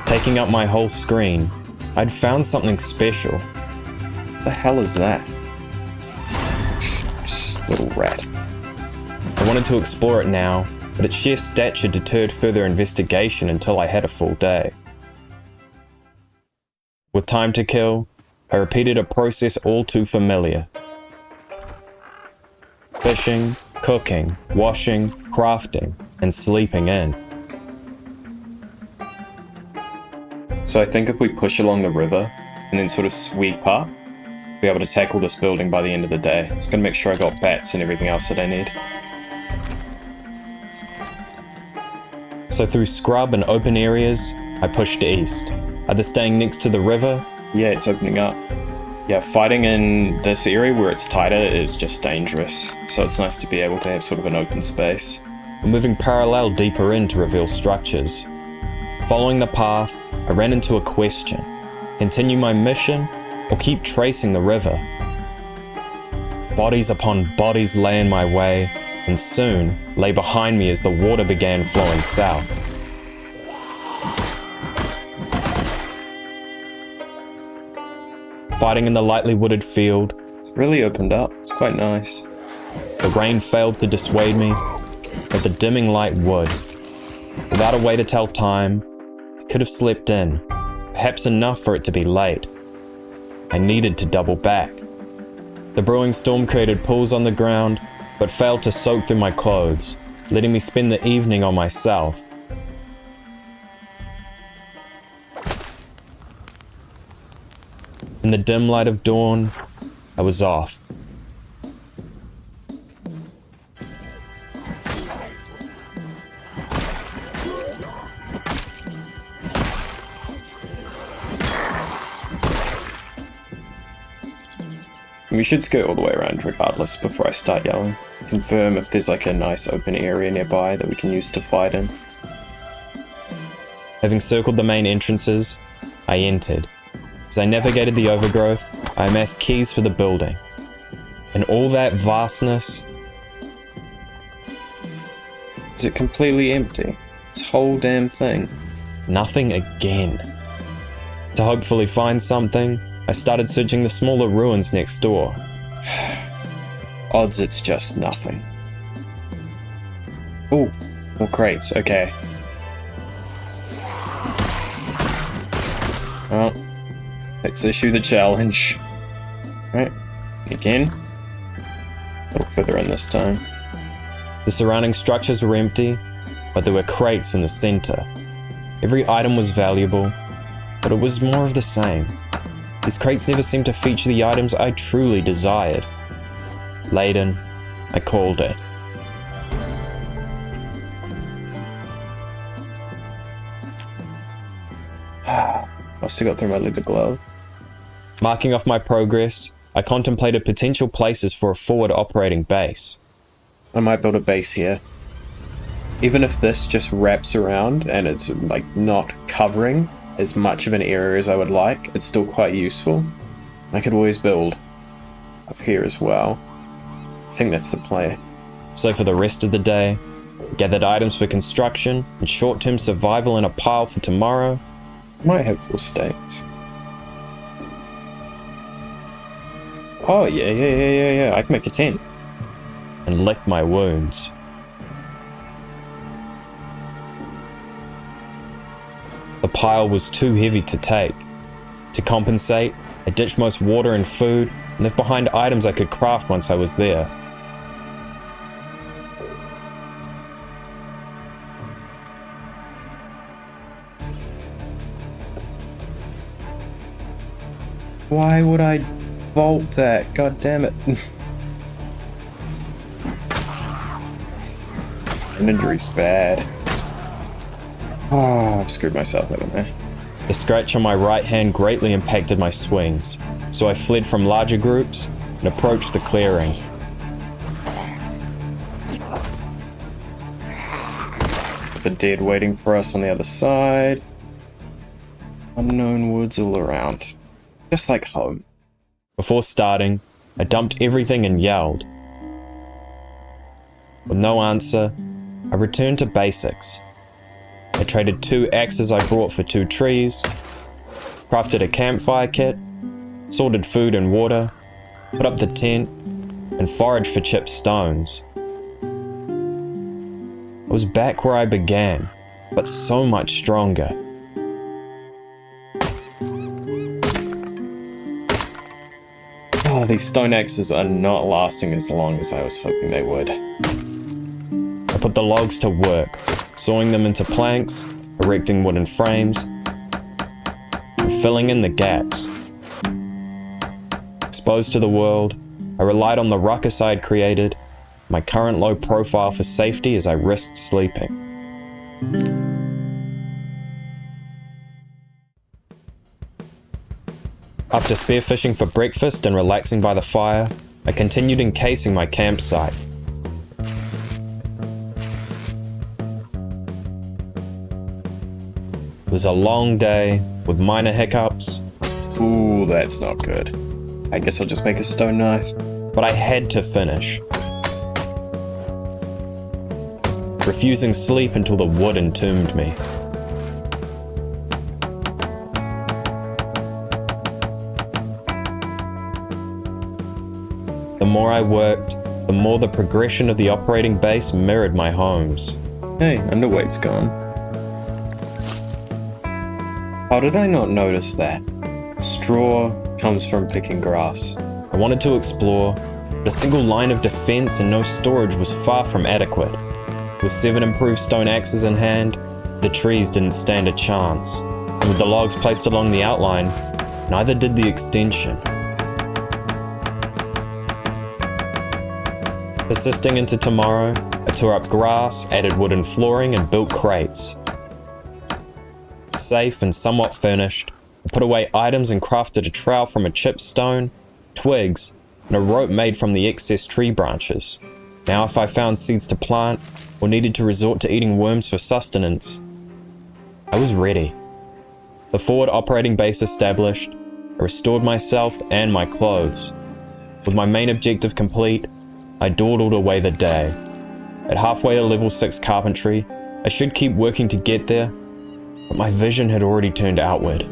Taking up my whole screen, I'd found something special. What the hell is that? Little rat. I wanted to explore it now, but its sheer stature deterred further investigation until I had a full day. With time to kill, I repeated a process all too familiar. Fishing, cooking, washing, crafting, and sleeping in. So I think if we push along the river and then sort of sweep up, we'll be able to tackle this building by the end of the day. Just gonna make sure I got bats and everything else that I need. So through scrub and open areas, I pushed east, either staying next to the river. Yeah, it's opening up. Yeah, fighting in this area where it's tighter is just dangerous. So it's nice to be able to have sort of an open space. Or moving parallel deeper in to reveal structures. Following the path, I ran into a question. Continue my mission, or keep tracing the river? Bodies upon bodies lay in my way, and soon lay behind me as the water began flowing south. Fighting in the lightly wooded field, It's really opened up. It's quite nice. the rain failed to dissuade me, but the dimming light would. Without a way to tell time, I could have slept in, perhaps enough for it to be late. I needed to double back. The brewing storm created pools on the ground, but failed to soak through my clothes, letting me spend the evening on myself. In the dim light of dawn, I was off. We should skirt all the way around regardless before I start yelling. Confirm if there's like a nice open area nearby that we can use to fight in. Having circled the main entrances, I entered. As I navigated the overgrowth, I amassed keys for the building. In all that vastness, Is it completely empty? This whole damn thing. nothing again. To hopefully find something, I started searching the smaller ruins next door. Odds it's just nothing. Oh, more crates, okay. Well, let's issue the challenge. Right, again. A little further in this time. The surrounding structures were empty, but there were crates in the center. Every item was valuable, but it was more of the same. These crates never seemed to feature the items I truly desired. Laden, I called it. Must have got through my leather glove. Marking off my progress, I contemplated potential places for a forward operating base. I might build a base here. Even if this just wraps around and it's like not covering as much of an area as I would like, it's still quite useful. I could always build up here as well. I think that's the play. So for the rest of the day, I gathered items for construction and short-term survival in a pile for tomorrow. Might have full stakes. Oh yeah. I can make a tent. And lick my wounds. The pile was too heavy to take. To compensate, I ditched most water and food and left behind items I could craft once I was there. Why would I vault that? God damn it. Injury's bad. Oh, I've screwed myself, haven't I? The scratch on my right hand greatly impacted my swings, so I fled from larger groups and approached the clearing. The dead waiting for us on the other side. Unknown woods all around. Just like home. Before starting, I dumped everything and yelled. With no answer, I returned to basics. I traded 2 axes I brought for 2 trees, crafted a campfire kit, sorted food and water, put up the tent, and foraged for chipped stones. I was back where I began, but so much stronger. Oh, these stone axes are not lasting as long as I was hoping they would. I put the logs to work, sawing them into planks, erecting wooden frames, and filling in the gaps. Exposed to the world, I relied on the ruckus I had created, my current low profile for safety as I risked sleeping. After spearfishing for breakfast and relaxing by the fire, I continued encasing my campsite. It was a long day, with minor hiccups, Ooh, that's not good. I guess I'll just make a stone knife. but I had to finish. Refusing sleep until the wood entombed me. The more I worked, the more the progression of the operating base mirrored my home's. Hey, underweight's gone. How did I not notice that? Straw comes from picking grass. I wanted to explore, but a single line of defense and no storage was far from adequate. With 7 improved stone axes in hand, the trees didn't stand a chance, and with the logs placed along the outline, neither did the extension. Persisting into tomorrow, I tore up grass, added wooden flooring, and built crates. Safe and somewhat furnished, I put away items and crafted a trowel from a chipped stone, twigs, and a rope made from the excess tree branches. Now if I found seeds to plant, or needed to resort to eating worms for sustenance, I was ready. The forward operating base established, I restored myself and my clothes. With my main objective complete, I dawdled away the day. At halfway to level 6 carpentry, I should keep working to get there, but my vision had already turned outward.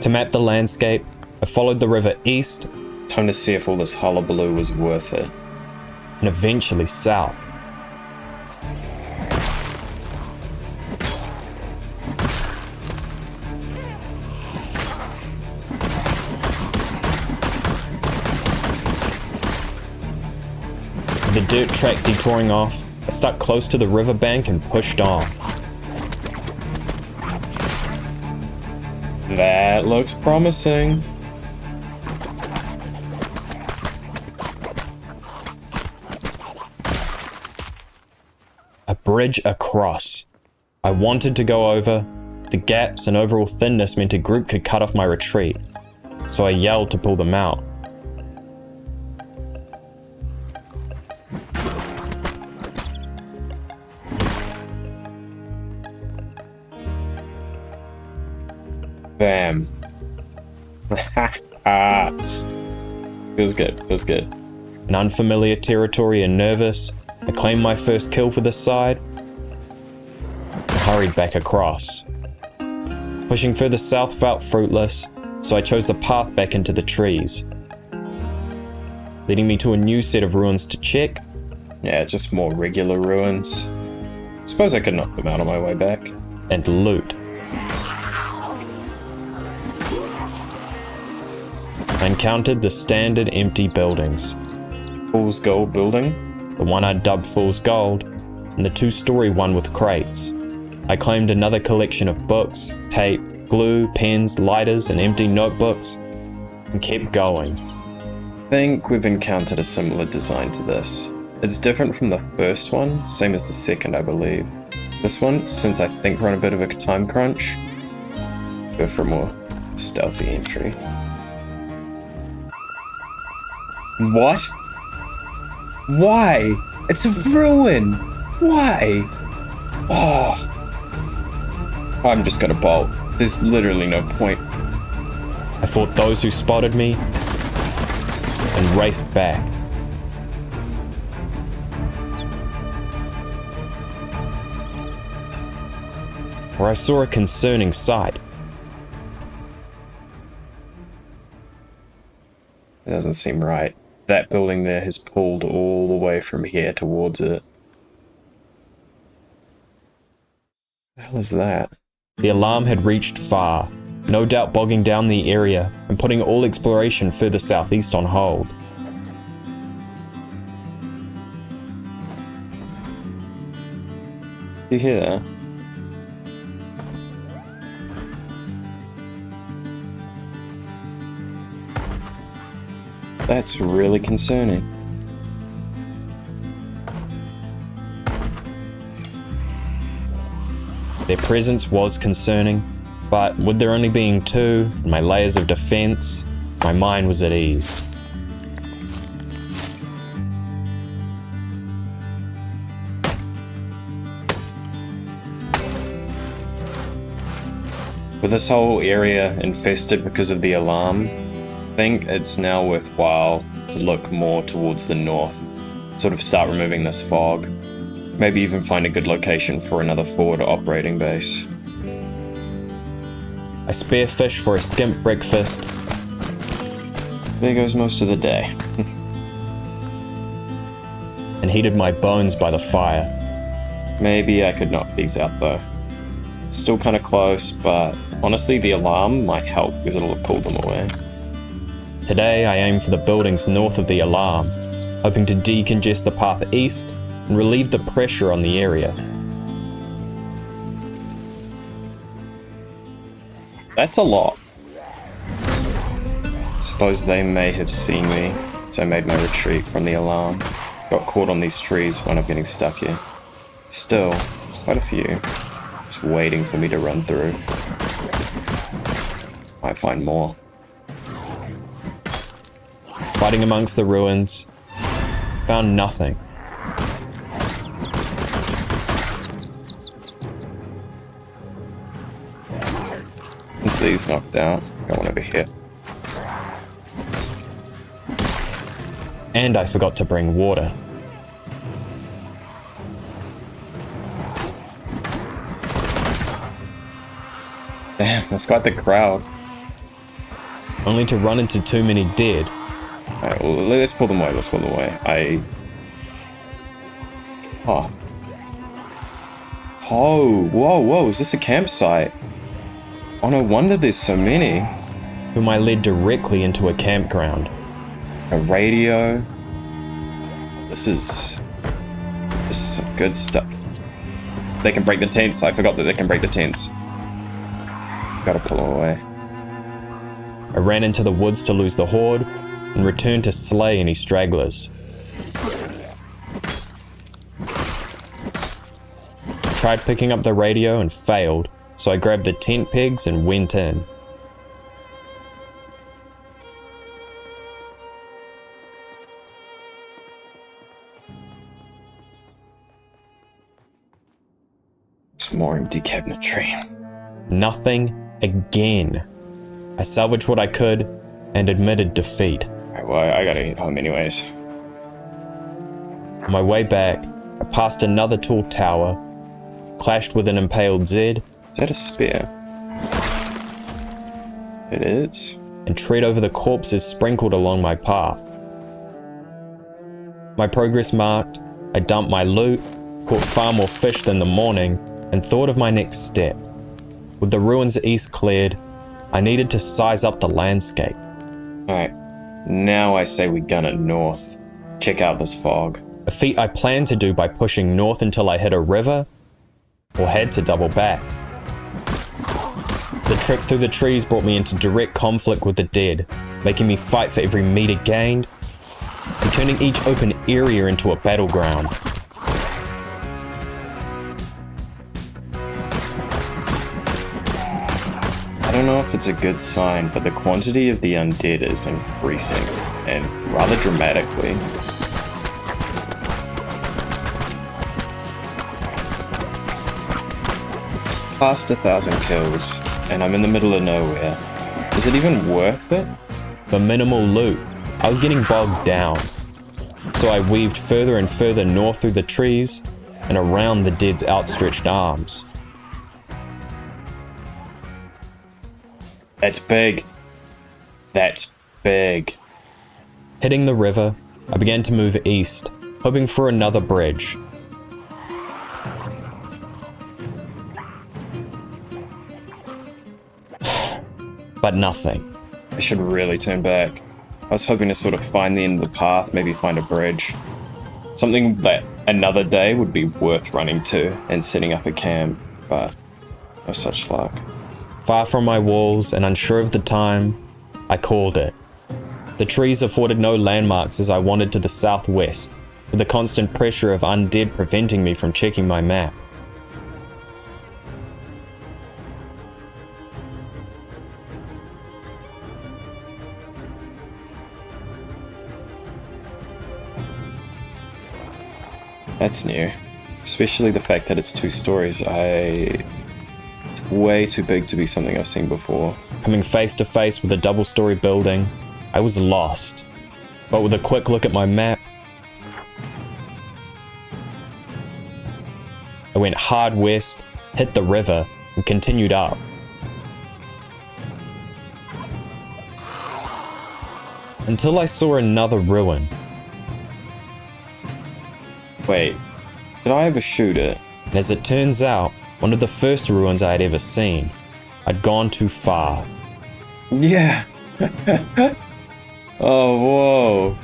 To map the landscape, I followed the river east Time to see if all this hullabaloo was worth it. and eventually south. With the dirt track detouring off, I stuck close to the riverbank and pushed on. That looks promising. A bridge across. I wanted to go over. The gaps and overall thinness meant a group could cut off my retreat, so I yelled to pull them out. Bam. Feels good, feels good. In unfamiliar territory and nervous, I claimed my first kill for this side and hurried back across. Pushing further south felt fruitless, so I chose the path back into the trees, leading me to a new set of ruins to check. Yeah, just more regular ruins. Suppose I could knock them out on my way back. And loot. I encountered the standard empty buildings. Fool's Gold building. The one I dubbed Fool's Gold, and the 2-story one with crates. I claimed another collection of books, tape, glue, pens, lighters, and empty notebooks, and kept going. I think we've encountered a similar design to this. It's different from the first one, same as the second, I believe. This one, since I think we're on a bit of a time crunch, go for a more stealthy entry. What? Why? It's a ruin! Why? Oh. I'm just gonna bolt. There's literally no point. I fought those who spotted me and raced back. Where I saw a concerning sight. It doesn't seem right. That building there has pulled all the way from here towards it. What the hell is that? The alarm had reached far, no doubt bogging down the area and putting all exploration further southeast on hold. You hear that? That's really concerning. Their presence was concerning, but with there only being two and my layers of defense, my mind was at ease. With this whole area infested because of the alarm, I think it's now worthwhile to look more towards the north, sort of start removing this fog, maybe even find a good location for another forward operating base. I spare fish for a skimp breakfast. There goes most of the day. And heated my bones by the fire. Maybe I could knock these out though. Still kind of close, but honestly the alarm might help because it'll have pulled them away. Today I aim for the buildings north of the alarm, hoping to decongest the path east and relieve the pressure on the area. That's a lot. Suppose they may have seen me, so I made my retreat from the alarm. Got caught on these trees, wound up getting stuck here. Still, there's quite a few. Just waiting for me to run through. Might find more. Fighting amongst the ruins, found nothing. Once these knocked out, got one over here. And I forgot to bring water. Damn, that's quite the crowd. Only to run into too many dead. Alright, well, let's pull them away, Oh, whoa, is this a campsite? Oh, no wonder there's so many. Whom I led directly into a campground. A radio. This is some good stuff. They can break the tents. I forgot that they can break the tents. Gotta pull them away. I ran into the woods to lose the horde and returned to slay any stragglers. Tried picking up the radio and failed, so I grabbed the tent pegs and went in. Some more empty cabinetry. Nothing again. I salvaged what I could and admitted defeat. Alright, well, I gotta get home anyways. On my way back, I passed another tall tower, clashed with an impaled Zed, Is that a spear? It is. and tread over the corpses sprinkled along my path. My progress marked, I dumped my loot, caught far more fish than the morning, and thought of my next step. With the ruins east cleared, I needed to size up the landscape. Alright, now I say we gun it north. Check out this fog. A feat I planned to do by pushing north until I hit a river, or had to double back. The trip through the trees brought me into direct conflict with the dead, making me fight for every meter gained, and turning each open area into a battleground. I don't know if it's a good sign, but the quantity of the undead is increasing, and rather dramatically. Past 1,000 kills, and I'm in the middle of nowhere. Is it even worth it? For minimal loot, I was getting bogged down. So I weaved further and further north through the trees and around the dead's outstretched arms. That's big. That's big. Hitting the river, I began to move east, hoping for another bridge. But nothing. I should really turn back. I was hoping to sort of find the end of the path, maybe find a bridge. Something that another day would be worth running to and setting up a camp, but no such luck. Far from my walls and unsure of the time, I called it. The trees afforded no landmarks as I wandered to the southwest, with the constant pressure of undead preventing me from checking my map. That's new. Especially the fact that it's 2 stories. It's way too big to be something I've seen before. Coming face to face with a double-story building, I was lost. But with a quick look at my map, I went hard west, hit the river, and continued up. Until I saw another ruin. Wait, did I ever shoot it? And as it turns out, one of the first ruins I had ever seen. I'd gone too far. Yeah! Oh, whoa.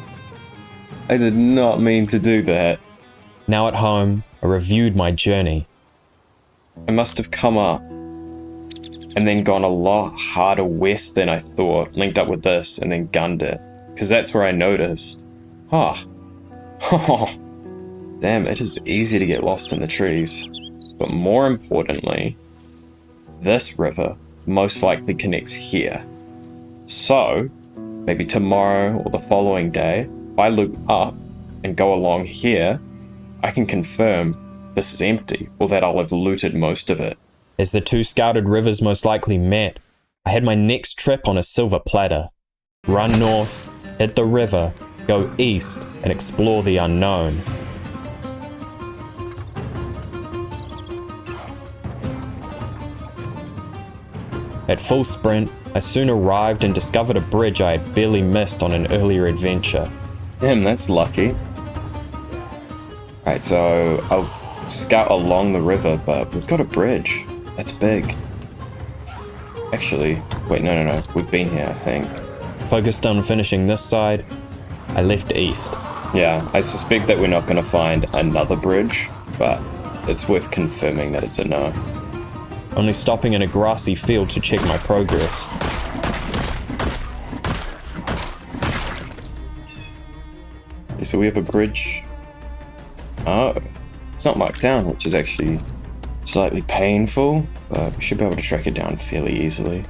I did not mean to do that. Now at home, I reviewed my journey. I must have come up and then gone a lot harder west than I thought, linked up with this and then gunned it. Because that's where I noticed. Huh. Damn, it is easy to get lost in the trees. But more importantly, this river most likely connects here. So, maybe tomorrow or the following day, if I loop up and go along here, I can confirm this is empty, or that I'll have looted most of it. As the 2 scouted rivers most likely met, I had my next trip on a silver platter. Run north, hit the river, go east, and explore the unknown. At full sprint, I soon arrived and discovered a bridge I had barely missed on an earlier adventure. Damn, that's lucky. Alright, so I'll scout along the river, but we've got a bridge. That's big. Actually, wait, no. We've been here, I think. Focused on finishing this side, I left east. Yeah, I suspect that we're not going to find another bridge, but it's worth confirming that it's a no. Only stopping in a grassy field to check my progress. So we have a bridge. Oh, it's not marked down, which is actually slightly painful, but we should be able to track it down fairly easily.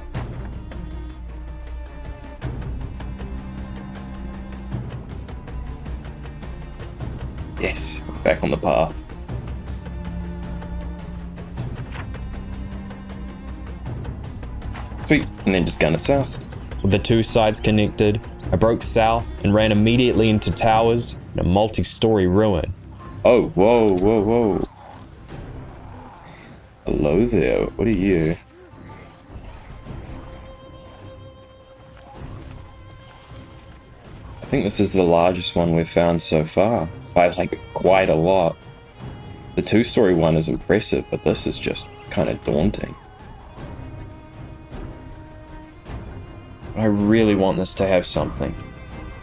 Yes, back on the path. Sweet, and then just gun it south. With the 2 sides connected, I broke south and ran immediately into towers and a multi-story ruin. Oh, whoa. Hello there, what are you? I think this is the largest one we've found so far, by like quite a lot. The 2-story one is impressive, but this is just kind of daunting. I really want this to have something.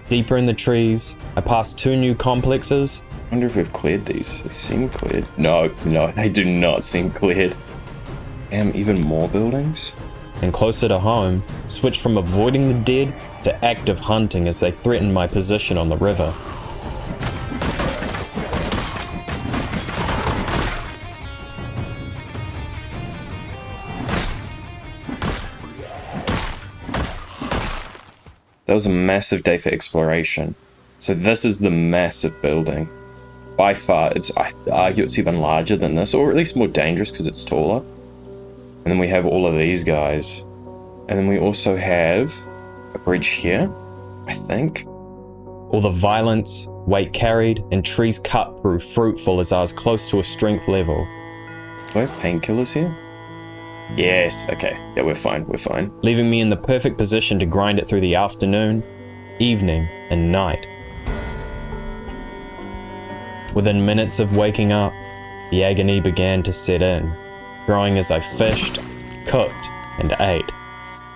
Deeper in the trees, I passed 2 new complexes. I wonder if we've cleared these. They seem cleared. No, they do not seem cleared. Even more buildings? And closer to home, switched from avoiding the dead to active hunting as they threatened my position on the river. That was a massive day for exploration. So this is the massive building. By far, I argue it's even larger than this, or at least more dangerous because it's taller. And then we have all of these guys. And then we also have a bridge here, I think. All the violence, weight carried, and trees cut proved fruitful as I was close to a strength level. Do I have painkillers here? Yes, okay. Yeah, we're fine. Leaving me in the perfect position to grind it through the afternoon, evening, and night. Within minutes of waking up, the agony began to set in, growing as I fished, cooked, and ate.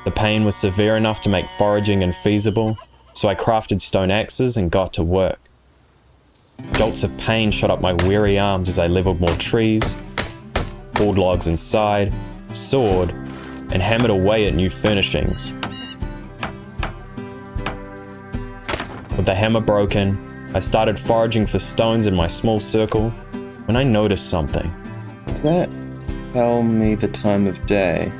The pain was severe enough to make foraging infeasible, so I crafted stone axes and got to work. Jolts of pain shot up my weary arms as I leveled more trees, hauled logs inside, sawed, and hammered away at new furnishings. With the hammer broken, I started foraging for stones in my small circle when I noticed something. Does that tell me the time of day?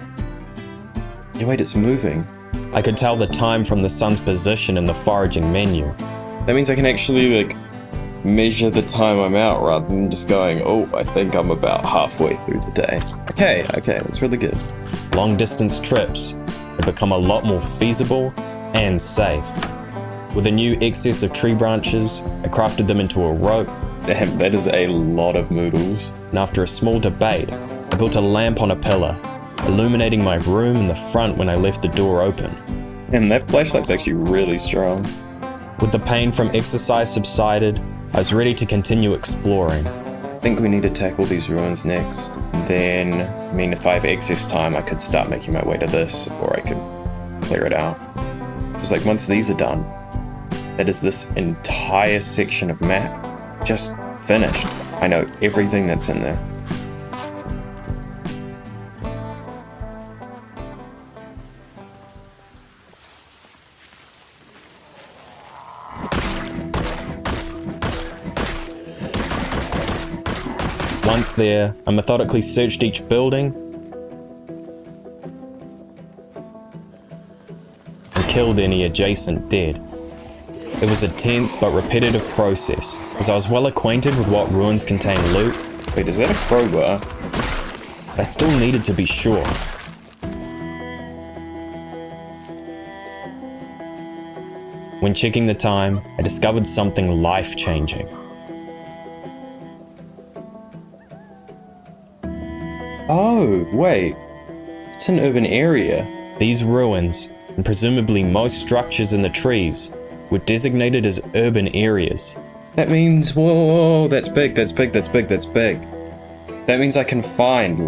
Yeah, wait, it's moving. I could tell the time from the sun's position in the foraging menu. That means I can actually, measure the time I'm out rather than just going, oh, I think I'm about halfway through the day. Okay, that's really good. Long distance trips have become a lot more feasible and safe. With a new excess of tree branches, I crafted them into a rope. Damn, that is a lot of noodles. And after a small debate, I built a lamp on a pillar, illuminating my room in the front when I left the door open. And that flashlight's actually really strong. With the pain from exercise subsided, I was ready to continue exploring. I think we need to tackle these ruins next. Then, if I have excess time, I could start making my way to this, or I could clear it out. Just like once these are done, that is this entire section of map just finished. I know everything that's in there. Once there, I methodically searched each building and killed any adjacent dead. It was a tense but repetitive process, as I was well acquainted with what ruins contain loot. Wait, is that a crowbar? I still needed to be sure. When checking the time, I discovered something life-changing. Oh, wait. It's an urban area. These ruins, and presumably most structures in the trees, were designated as urban areas. That means, whoa, that's big. That means I can find,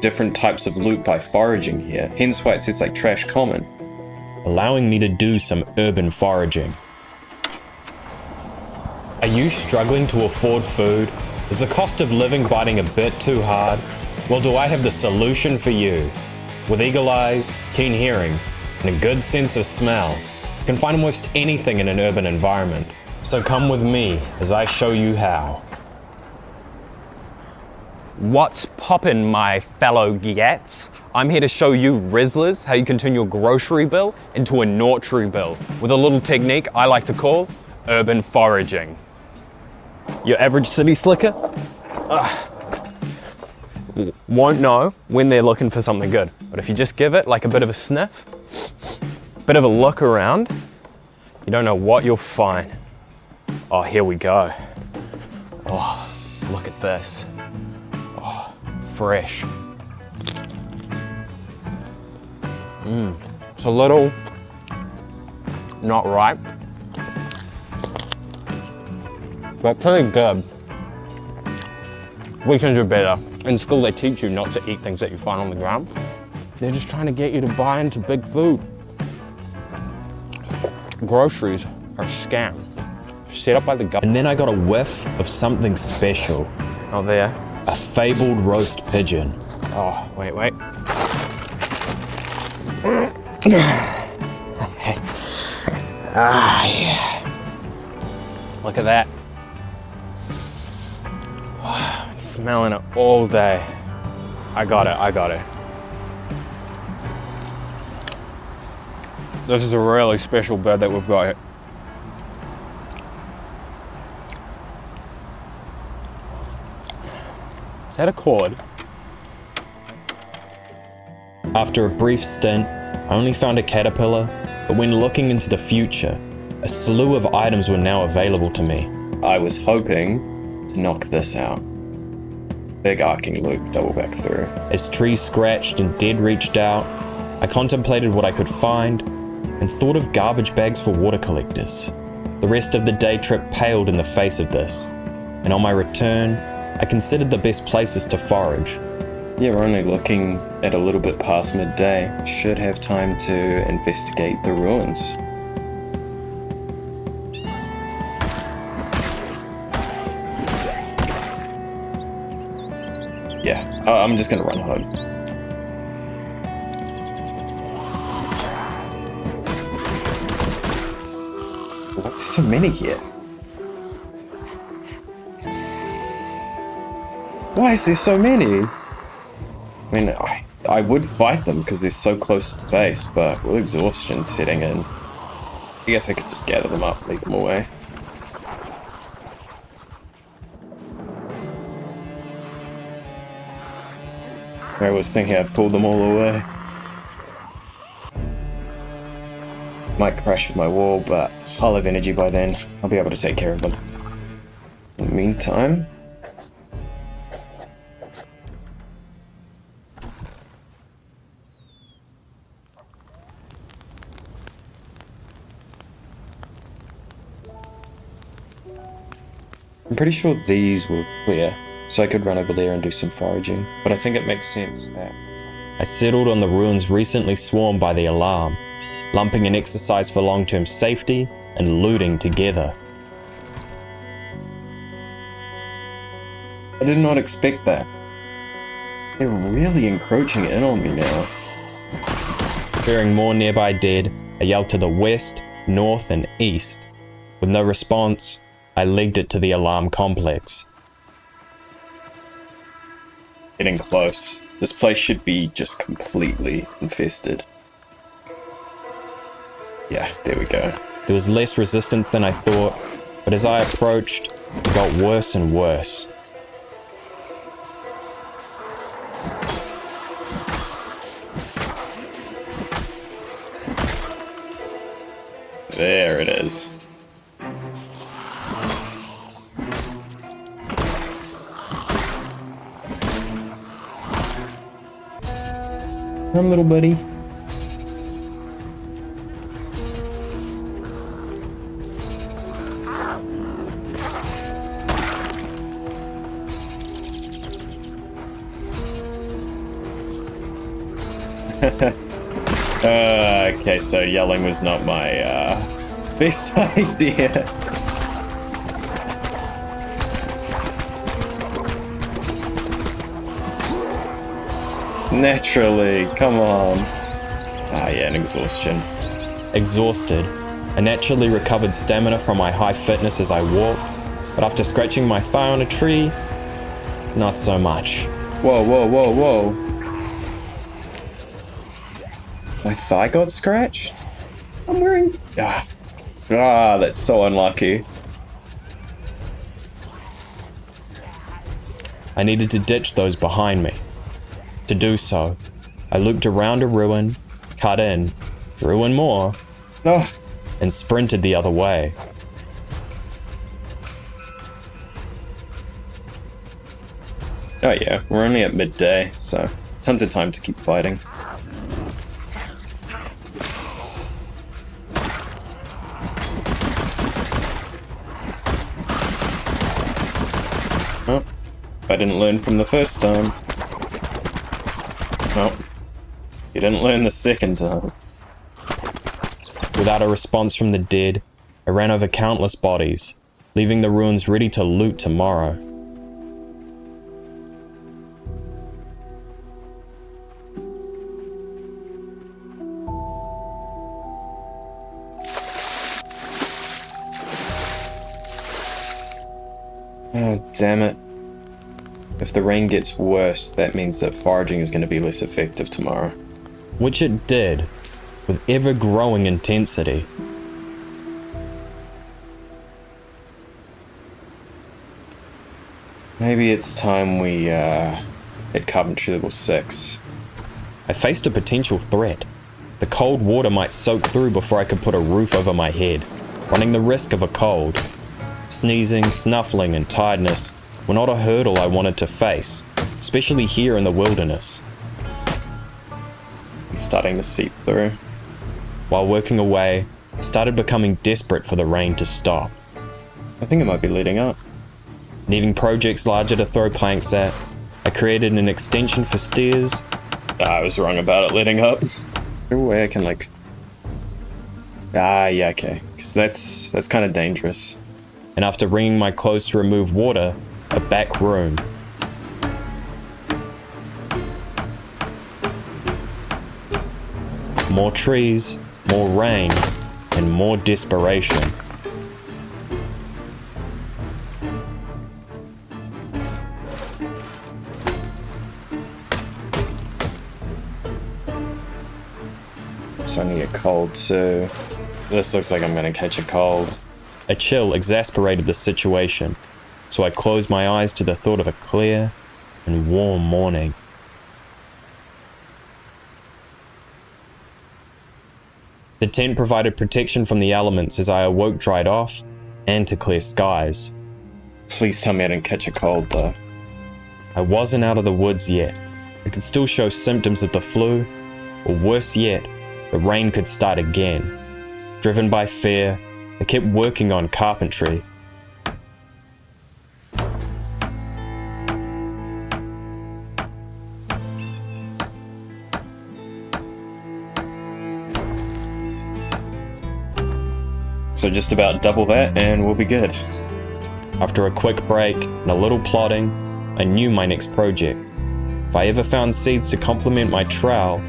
different types of loot by foraging here. Hence why it says, trash common. Allowing me to do some urban foraging. Are you struggling to afford food? Is the cost of living biting a bit too hard? Well, do I have the solution for you? With eagle eyes, keen hearing, and a good sense of smell, you can find almost anything in an urban environment. So come with me as I show you how. What's poppin', my fellow Gyats? I'm here to show you Rizzlers how you can turn your grocery bill into a Nautry bill with a little technique I like to call urban foraging. Your average city slicker won't know when they're looking for something good, but if you just give it a bit of a sniff, bit of a look around, you don't know what you'll find. Oh, here we go. Oh, look at this. Oh, fresh. It's a little not ripe, but pretty good. We can do better. In school they teach you not to eat things that you find on the ground. They're just trying to get you to buy into big food. Groceries are a scam, set up by the government. And then I got a whiff of something special. Oh, there. A fabled roast pigeon. Oh, wait. Yeah. Look at that. Oh, I'm smelling it all day. I got it. This is a really special bird that we've got here. Is that a cord? After a brief stint, I only found a caterpillar, but when looking into the future, a slew of items were now available to me. I was hoping to knock this out. Big arcing loop, double back through. As trees scratched and dead reached out, I contemplated what I could find and thought of garbage bags for water collectors. The rest of the day trip paled in the face of this, and on my return, I considered the best places to forage. Yeah, we're only looking at a little bit past midday. Should have time to investigate the ruins. Yeah, I'm just gonna run home. What's so many here? Why is there so many? I mean, I would fight them because they're so close to the base, but with exhaustion setting in, I guess I could just gather them up, lead them away. I was thinking I'd pulled them all away. Might crash with my wall, but I'll have energy by then. I'll be able to take care of them. In the meantime... I'm pretty sure these were clear, so I could run over there and do some foraging. But I think it makes sense that... I settled on the ruins recently swarmed by the alarm, lumping an exercise for long-term safety and looting together. I did not expect that. They're really encroaching in on me now. Hearing more nearby dead, I yelled to the west, north, and east. With no response, I legged it to the alarm complex. Getting close. This place should be just completely infested. Yeah, there we go. There was less resistance than I thought, but as I approached, it got worse and worse. There it is. Come, little buddy. Okay, so yelling was not my best idea. Naturally, come on. Ah, yeah, an exhaustion. Exhausted, I naturally recovered stamina from my high fitness as I walked, but after scratching my thigh on a tree, not so much. Whoa, whoa, whoa, whoa. My thigh got scratched? I'm wearing... that's so unlucky. I needed to ditch those behind me. To do so, I looped around a ruin, cut in, drew in more, Oh, and sprinted the other way. oh yeah, we're only at midday, so tons of time to keep fighting. Oh, I didn't learn from the first time. Oh, you didn't learn the second time. Without a response from the dead, I ran over countless bodies, leaving the ruins ready to loot tomorrow. Oh, damn it. If the rain gets worse, that means that foraging is going to be less effective tomorrow. Which it did, with ever-growing intensity. Maybe it's time we hit Carpentry level 6. I faced a potential threat. The cold water might soak through before I could put a roof over my head, running the risk of a cold. Sneezing, snuffling, and tiredness were not a hurdle I wanted to face, especially here in the wilderness. It's starting to seep through. While working away, I started becoming desperate for the rain to stop. I think it might be letting up. Needing projects larger to throw planks at, I created an extension for stairs. I was wrong about it letting up. Is there a way I can like... yeah, okay. Because that's kind of dangerous. And after wringing my clothes to remove water, a back room. More trees, more rain, and more desperation. So I need a cold too. This looks like I'm gonna catch a cold. A chill exasperated the situation, so I closed my eyes to the thought of a clear and warm morning. The tent provided protection from the elements as I awoke dried off, and to clear skies. Please tell me I didn't catch a cold though. I wasn't out of the woods yet. I could still show symptoms of the flu, or worse yet, the rain could start again. Driven by fear, I kept working on carpentry. So just about double that and we'll be good. After a quick break and a little plotting, I knew my next project. If I ever found seeds to complement my trowel,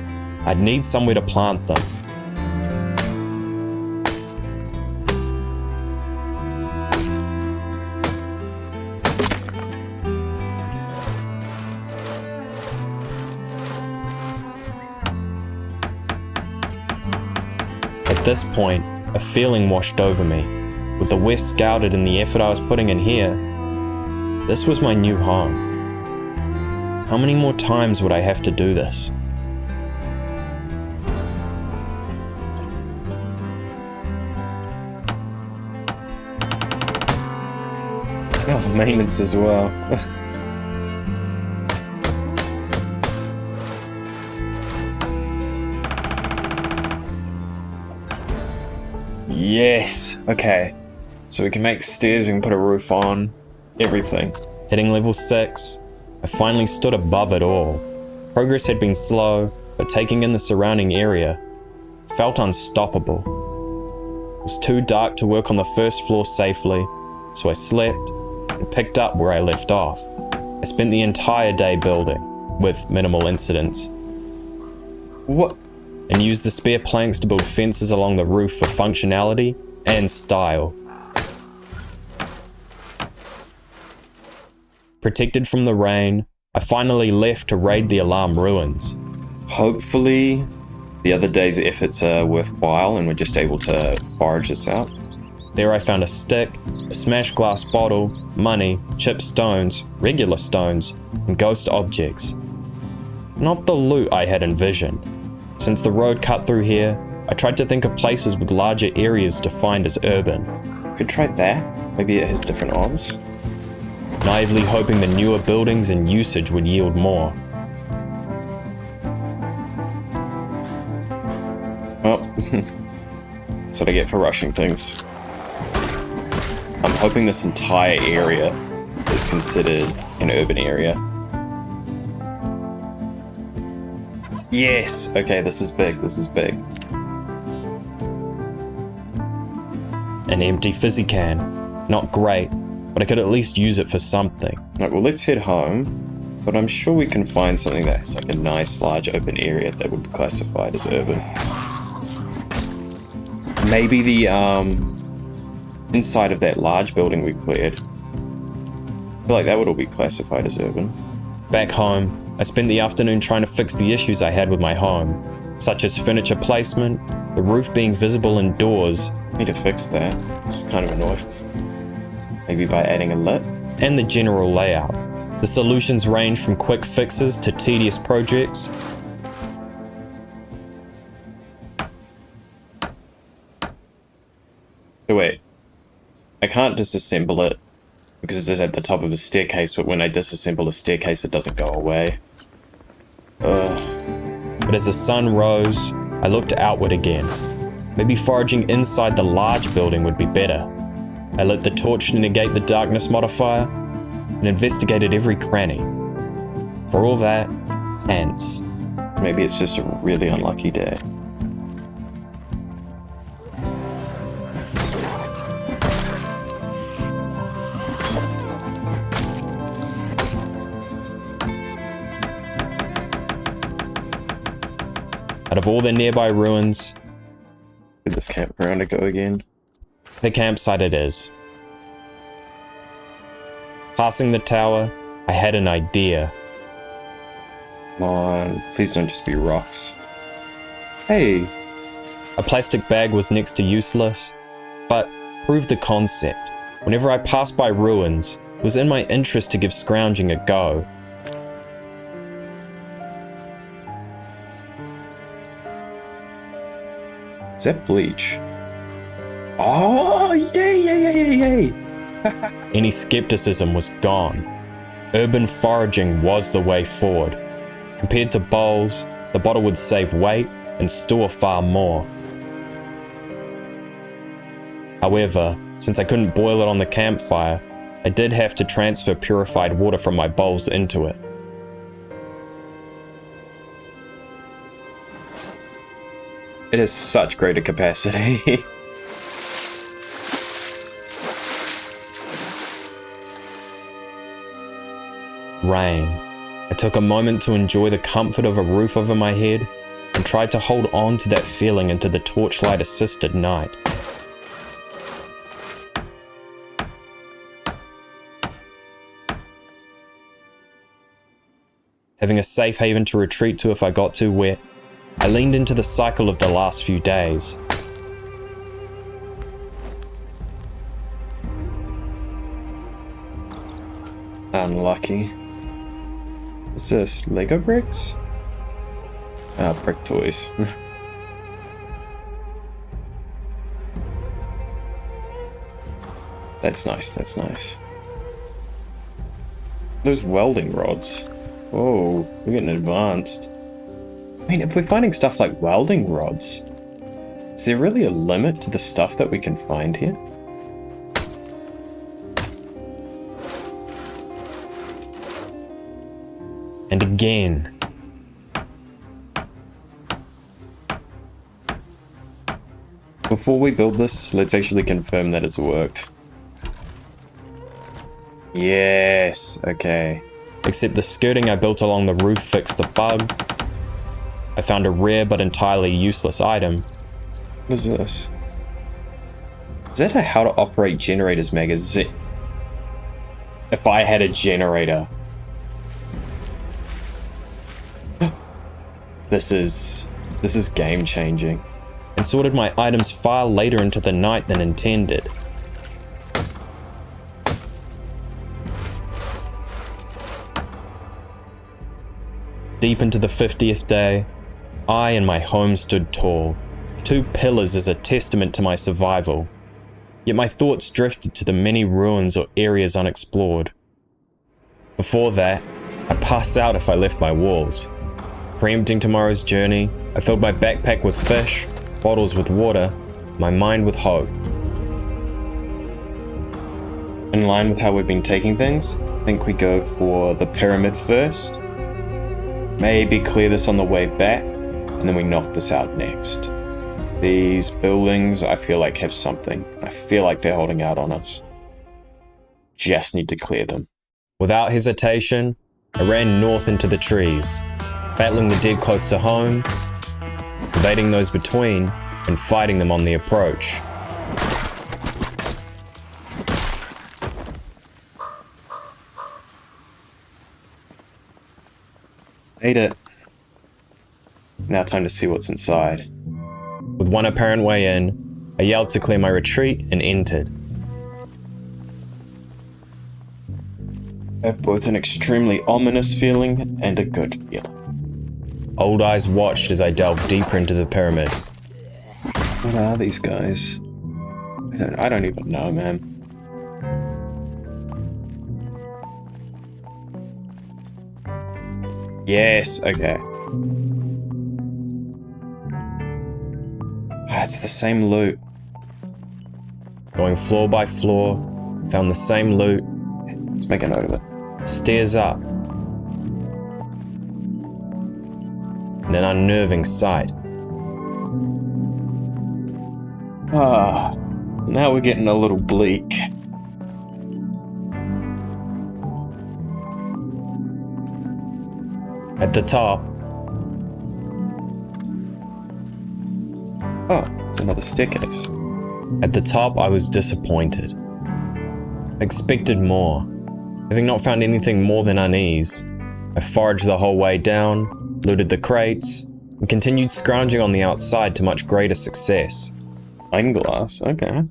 I'd need somewhere to plant them. At this point, a feeling washed over me. With the West scouted and the effort I was putting in here, this was my new home. How many more times would I have to do this? Oh, maintenance as well. Yes. Okay. So we can make stairs, we can put a roof on, everything. Hitting level 6, I finally stood above it all. Progress had been slow, but taking in the surrounding area felt unstoppable. It was too dark to work on the first floor safely, so I slept and picked up where I left off. I spent the entire day building, with minimal incidents. What? And used the spare planks to build fences along the roof for functionality and style. Protected from the rain, I finally left to raid the alarm ruins. Hopefully the other day's efforts are worthwhile and we're just able to forage this out. There I found a stick, a smashed glass bottle, money, chipped stones, regular stones, and ghost objects. Not the loot I had envisioned. Since the road cut through here, I tried to think of places with larger areas defined as urban. Could try that. Maybe it has different odds. Naively hoping the newer buildings and usage would yield more. Well, that's what I get for rushing things. I'm hoping this entire area is considered an urban area. Yes! Okay, this is big, this is big. An empty fizzy can. Not great, but I could at least use it for something. Right, well, let's head home, but I'm sure we can find something that's like a nice large open area that would be classified as urban. Maybe the inside of that large building we cleared. I feel like that would all be classified as urban. Back home, I spent the afternoon trying to fix the issues I had with my home, such as furniture placement, the roof being visible indoors, Need to fix that. It's kind of annoying. Maybe by adding a lit. and the general layout. The solutions range from quick fixes to tedious projects. Oh, wait. I can't disassemble it because it's just at the top of a staircase, but when I disassemble a staircase it doesn't go away. Ugh. But as the sun rose, I looked outward again. Maybe foraging inside the large building would be better. I lit the torch to negate the darkness modifier and investigated every cranny. For all that, ants. Maybe it's just a really unlucky day. Out of all the nearby ruins, Did this campground to go again? the campsite it is. Passing the tower, I had an idea. Come on, please don't just be rocks. Hey, A plastic bag was next to useless, but proved the concept. Whenever I passed by ruins, it was in my interest to give scrounging a go. Is that bleach? Oh, yay! Any skepticism was gone. Urban foraging was the way forward. Compared to bowls, the bottle would save weight and store far more. However, since I couldn't boil it on the campfire, I did have to transfer purified water from my bowls into it. It has such greater capacity. Rain. I took a moment to enjoy the comfort of a roof over my head and tried to hold on to that feeling into the torchlight-assisted night. Having a safe haven to retreat to if I got too wet, I leaned into the cycle of the last few days. Unlucky. What's this? Lego bricks? Ah, brick toys. That's nice, that's nice. Those welding rods. Whoa, we're getting advanced. I mean, if we're finding stuff like welding rods, is there really a limit to the stuff that we can find here? And again. Before we build this, let's actually confirm that it's worked. Yes, okay. Except the skirting I built along the roof fixed the bug. I found a rare but entirely useless item. What is this? Is that a how to operate generators magazine? If I had a generator. This is game changing. And sorted my items far later into the night than intended. Deep into the 50th day, I and my home stood tall, 2 pillars as a testament to my survival. Yet my thoughts drifted to the many ruins or areas unexplored. Before that, I'd pass out if I left my walls. Preempting tomorrow's journey, I filled my backpack with fish, bottles with water, my mind with hope. In line with how we've been taking things, I think we go for the pyramid first. Maybe clear this on the way back, and then we knock this out next. These buildings, I feel like, have something. I feel like they're holding out on us. Just need to clear them. Without hesitation, I ran north into the trees, battling the dead close to home, evading those between, and fighting them on the approach. Made it. Now time to see what's inside. With one apparent way in, I yelled to clear my retreat and entered. I have both an extremely ominous feeling and a good feeling. Old eyes watched as I delved deeper into the pyramid. What are these guys? I don't even know, man. Yes, okay. It's the same loot. Going floor by floor, found the same loot. Let's make a note of it. Stairs up. And an unnerving sight. Ah, now we're getting a little bleak. At the top, Oh, it's another staircase. At the top, I was disappointed. I expected more. Having not found anything more than unease, I foraged the whole way down, looted the crates, and continued scrounging on the outside to much greater success. Wine glass, okay.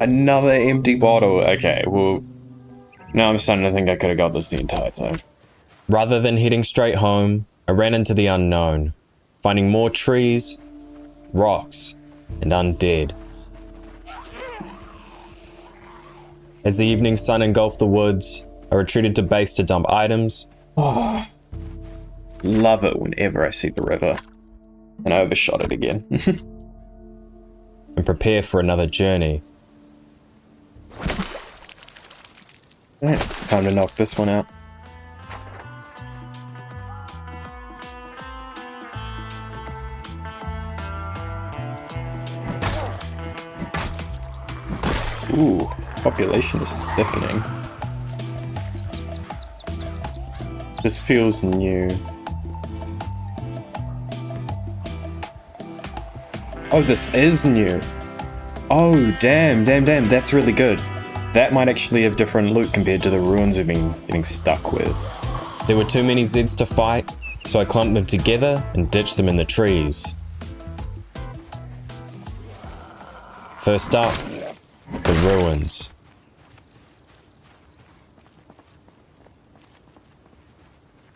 Another empty bottle. Okay, well, now I'm starting to think I could have got this the entire time. Rather than heading straight home, I ran into the unknown, finding more trees, rocks, and undead. As the evening sun engulfed the woods, I retreated to base to dump items. Oh, love it whenever I see the river. And I overshot it again. And prepare for another journey. Right, time to knock this one out. Ooh, population is thickening. This feels new. Oh, this is new. Oh, damn, that's really good. That might actually have different loot compared to the ruins we've been getting stuck with. There were too many Zeds to fight, so I clumped them together and ditched them in the trees. First up, the ruins.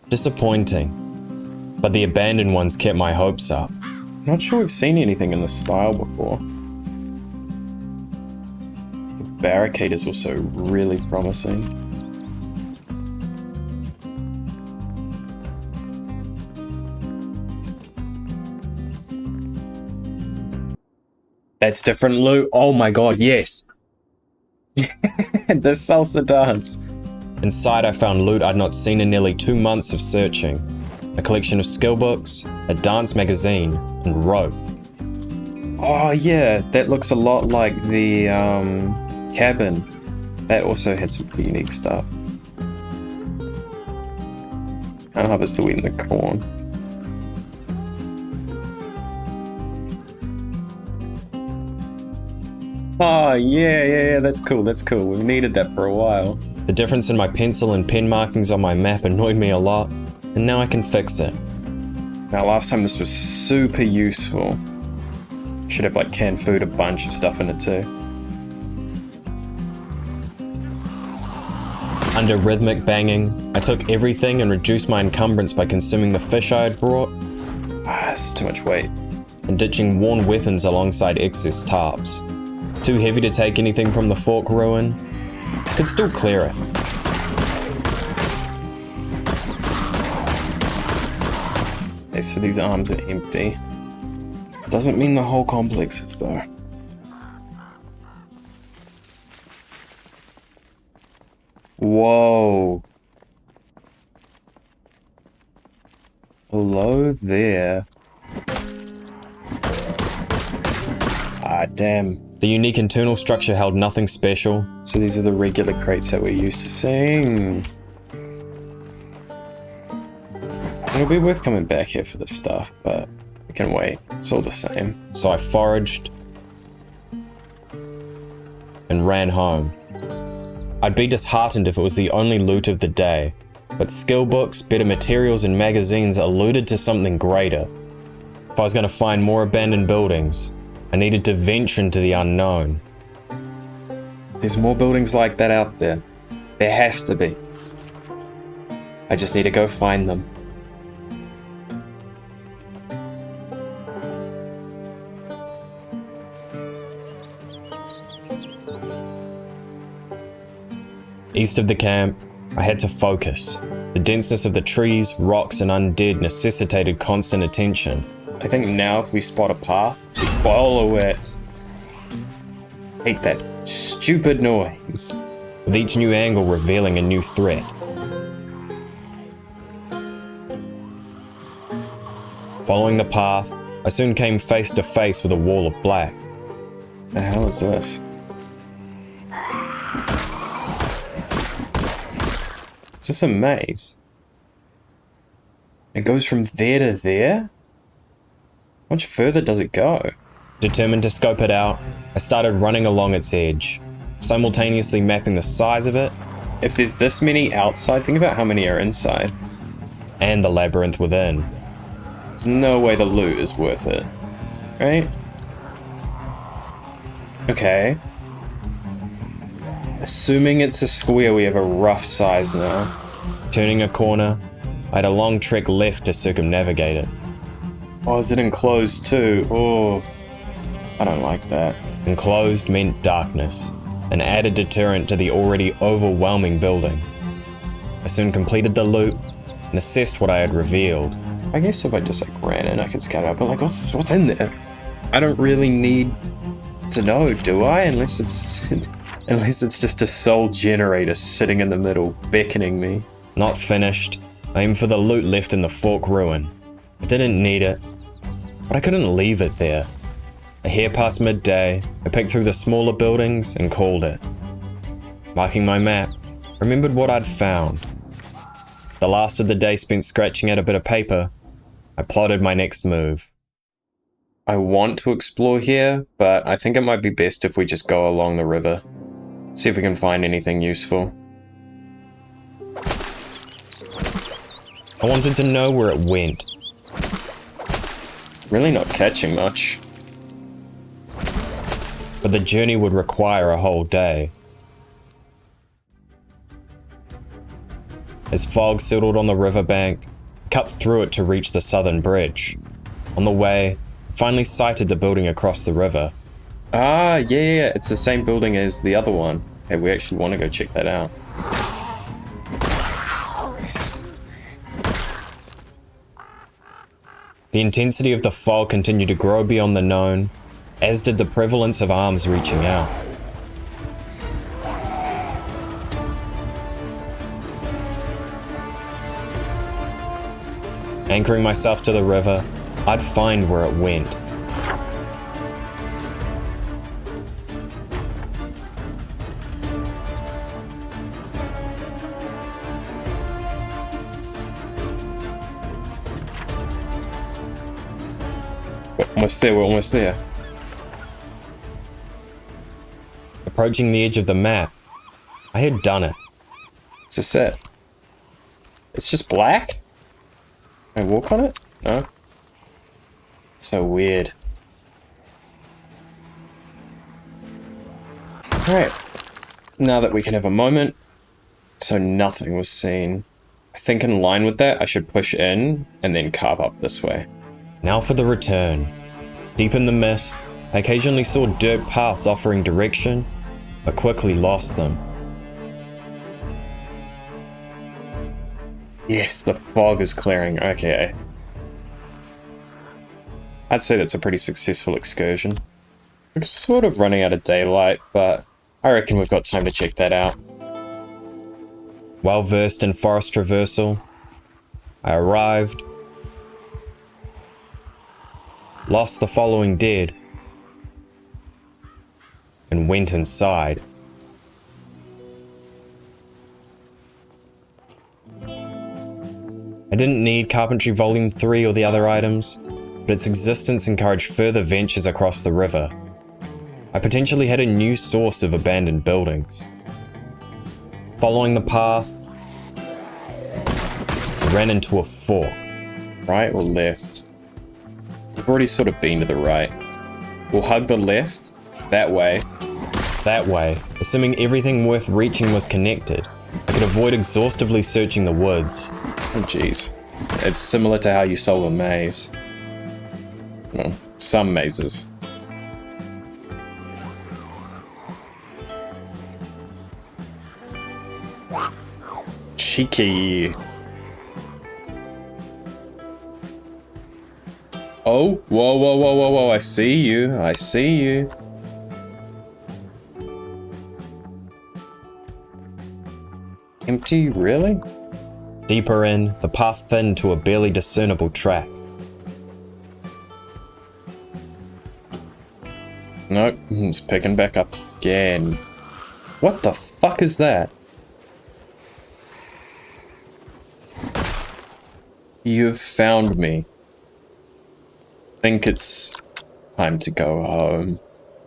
Disappointing, but the abandoned ones kept my hopes up. Not sure we've seen anything in this style before. The barricade is also really promising. That's different loot. Oh my god, yes. The salsa dance. Inside I found loot I'd not seen in nearly 2 months of searching. A collection of skill books, a dance magazine, and rope. Oh yeah, that looks a lot like the cabin. That also had some pretty unique stuff. Can't harvest the wheat and the corn. Oh yeah, that's cool, We've needed that for a while. The difference in my pencil and pen markings on my map annoyed me a lot, and now I can fix it. Now last time this was super useful. Should have like canned food, a bunch of stuff in it too. Under rhythmic banging, I took everything and reduced my encumbrance by consuming the fish I had brought, This is too much weight. and ditching worn weapons alongside excess tarps. Too heavy to take anything from the fork ruin. Could still clear it. Okay, so these arms are empty. Doesn't mean the whole complex is though. Whoa. Hello there. Ah, damn. The unique internal structure held nothing special. So these are the regular crates that we're used to seeing. It'll be worth coming back here for this stuff, but we can wait. It's all the same. So I foraged and ran home. I'd be disheartened if it was the only loot of the day, but skill books, better materials, and magazines alluded to something greater. If I was going to find more abandoned buildings, I needed to venture into the unknown. There's more buildings like that out there. There has to be. I just need to go find them. East of the camp, I had to focus. The denseness of the trees, rocks, and undead necessitated constant attention. I think now if we spot a path, we follow it. Hate that stupid noise. With each new angle revealing a new threat. Following the path, I soon came face to face with a wall of black. The hell is this? Is this a maze? It goes from there to there? How much further does it go? Determined to scope it out, I started running along its edge, simultaneously mapping the size of it If there's this many outside, think about how many are inside. and the labyrinth within. There's no way the loot is worth it, right? Okay. Assuming it's a square, we have a rough size now. Turning a corner, I had a long trek left to circumnavigate it. Oh, is it enclosed too? Oh, I don't like that. Enclosed meant darkness, an added deterrent to the already overwhelming building. I soon completed the loop and assessed what I had revealed. I guess if I just like ran in, I could scout out, but like, what's in there? I don't really need to know, do I? Unless it's just a soul generator sitting in the middle, beckoning me. Not finished. I aimed for the loot left in the fork ruin. I didn't need it, but I couldn't leave it there. A hair past midday, I picked through the smaller buildings and called it. Marking my map, I remembered what I'd found. The last of the day spent scratching at a bit of paper, I plotted my next move. I want to explore here, but I think it might be best if we just go along the river. See if we can find anything useful. I wanted to know where it went. Really not catching much. But the journey would require a whole day. As fog settled on the riverbank, I cut through it to reach the southern bridge. On the way, I finally sighted the building across the river. Ah, yeah, it's the same building as the other one. Hey, we actually want to go check that out. The intensity of the fog continued to grow beyond the known, as did the prevalence of arms reaching out. Anchoring myself to the river, I'd find where it went. We're almost there. Approaching the edge of the map, I had done it. It's a set. It's just black? Can I walk on it? No? So weird. Alright. Now that we can have a moment. So nothing was seen. I think in line with that, I should push in and then carve up this way. Now for the return. Deep in the mist, I occasionally saw dirt paths offering direction, but quickly lost them. Yes, the fog is clearing. Okay. I'd say that's a pretty successful excursion. We're sort of running out of daylight, but I reckon we've got time to check that out. Well versed in forest traversal, I arrived, lost the following dead, and went inside. I didn't need Carpentry Volume 3 or the other items, but its existence encouraged further ventures across the river. I potentially had a new source of abandoned buildings. Following the path, I ran into a fork. Right or left? We've already sort of been to the right. We'll hug the left, that way. That way, assuming everything worth reaching was connected, I could avoid exhaustively searching the woods. Oh jeez. It's similar to how you solve a maze. Well, some mazes. Cheeky. Oh, whoa, I see you. Empty, really? Deeper in, the path thinned to a barely discernible track. Nope, it's picking back up again. What the fuck is that? You've found me. Think it's time to go home.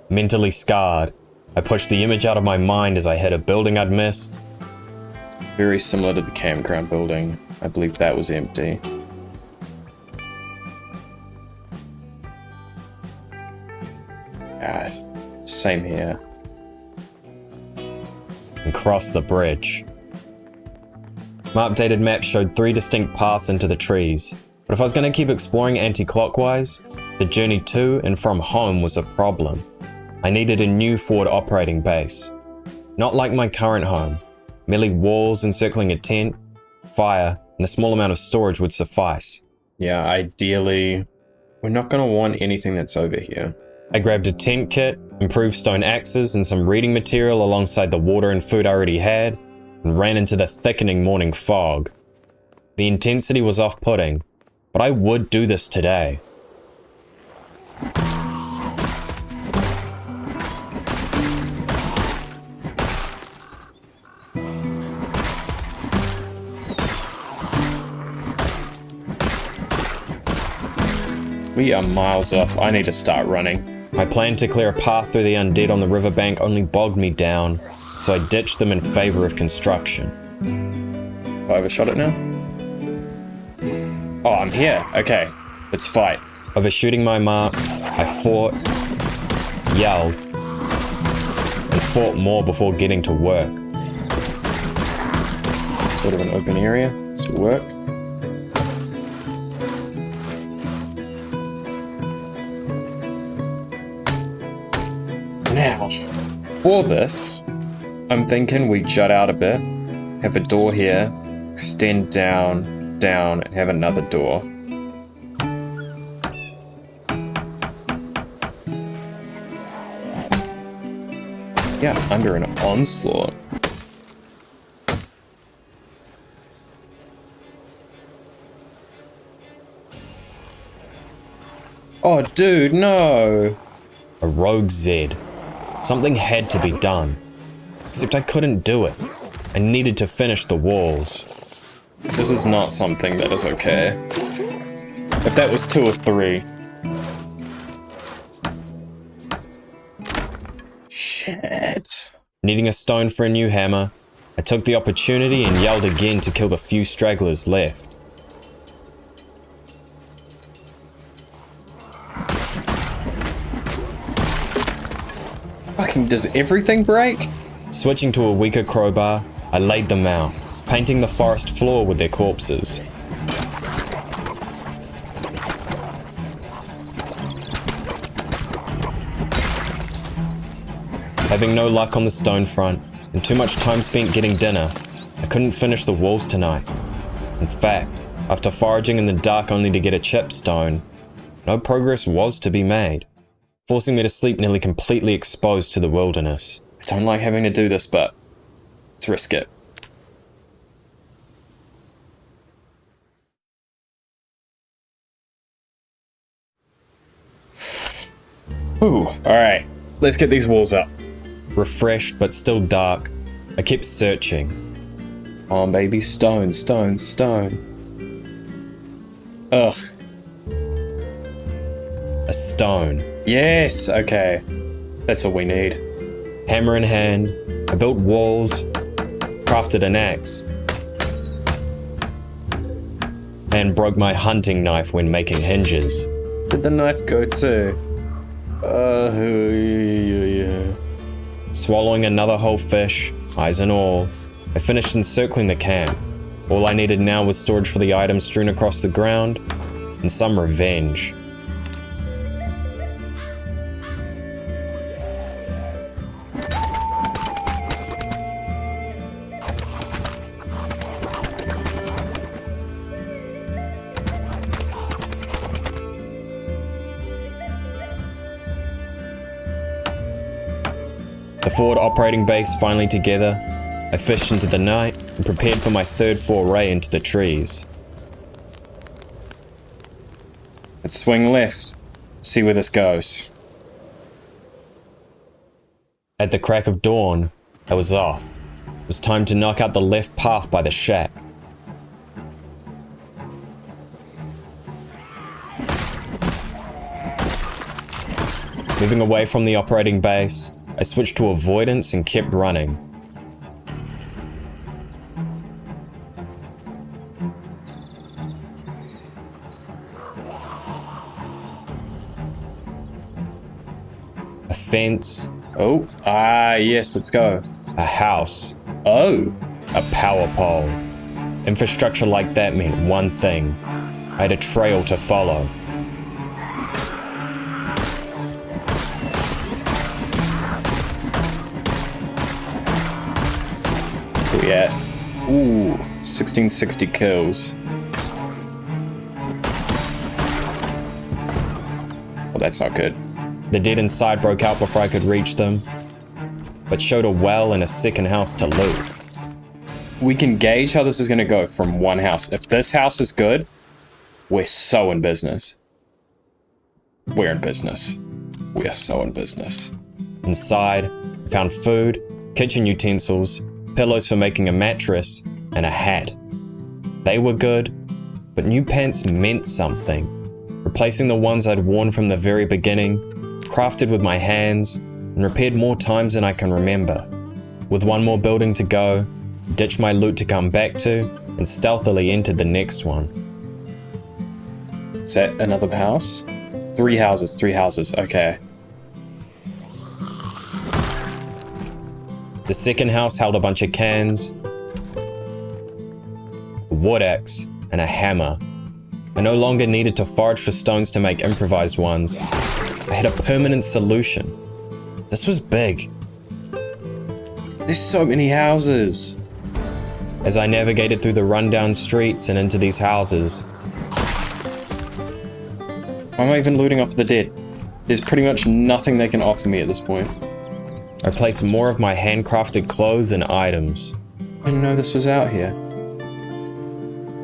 Mentally scarred, I pushed the image out of my mind as I hit a building I'd missed. Very similar to the campground building. I believe that was empty. God, same here. And crossed the bridge. My updated map showed 3 distinct paths into the trees, But if I was going to keep exploring anti-clockwise, the journey to and from home was a problem. I needed a new forward operating base. Not like my current home, merely walls encircling a tent, fire, and a small amount of storage would suffice. Yeah, ideally, we're not going to want anything that's over here. I grabbed a tent kit, improved stone axes, and some reading material alongside the water and food I already had, and ran into the thickening morning fog. The intensity was off-putting, but I would do this today. We are miles off. I need to start running. My plan to clear a path through the undead on the riverbank only bogged me down, so I ditched them in favor of construction. Have I overshot it now? Oh, I'm here. Okay, let's fight. Overshooting my mark, I fought, yelled, and fought more before getting to work. Sort of an open area. This will work. Now, for this, I'm thinking we jut out a bit, have a door here, extend down, and have another door. Yeah, under an onslaught. Oh, dude, no! A rogue Zed. Something had to be done. Except I couldn't do it. I needed to finish the walls. This is not something that is okay. If that was 2 or 3. Shit. Needing a stone for a new hammer, I took the opportunity and yelled again to kill the few stragglers left. Fucking does everything break? Switching to a weaker crowbar, I laid them out, painting the forest floor with their corpses. Having no luck on the stone front, and too much time spent getting dinner, I couldn't finish the walls tonight. In fact, after foraging in the dark only to get a chipped stone, no progress was to be made, forcing me to sleep nearly completely exposed to the wilderness. I don't like having to do this, but let's risk it. Ooh, alright. Let's get these walls up. Refreshed but still dark, I kept searching. Come on, baby. Stone, stone, stone. Ugh. A stone. Yes, okay. That's all we need. Hammer in hand, I built walls, crafted an axe, and broke my hunting knife when making hinges. Where'd the knife go to? Swallowing another whole fish, eyes and all, I finished encircling the camp. All I needed now was storage for the items strewn across the ground, and some revenge. The forward operating base finally together, I fished into the night and prepared for my third foray into the trees. Let's swing left. See where this goes. At the crack of dawn, I was off. It was time to knock out the left path by the shack. Moving away from the operating base, I switched to avoidance and kept running. A fence. Oh, yes, let's go. A house. Oh, A power pole. Infrastructure like that meant one thing: I had a trail to follow. Where we at? Ooh, 1660 kills. Well, that's not good. The dead inside broke out before I could reach them, but showed a well and a second house to loot. We can gauge how this is going to go from one house. If this house is good, we're so in business. We're in business. We are so in business. Inside, I found food, kitchen utensils, pillows for making a mattress, and a hat. They were good, but new pants meant something. Replacing the ones I'd worn from the very beginning, crafted with my hands, and repaired more times than I can remember. With one more building to go, ditched my loot to come back to, and stealthily entered the next one. Is that another house? 3 houses, okay. The second house held a bunch of cans, a wood axe, and a hammer. I no longer needed to forage for stones to make improvised ones. I had a permanent solution. This was big. There's so many houses. As I navigated through the rundown streets and into these houses, Why am I even looting off the dead? There's pretty much nothing they can offer me at this point. I placed more of my handcrafted clothes and items. I didn't know this was out here.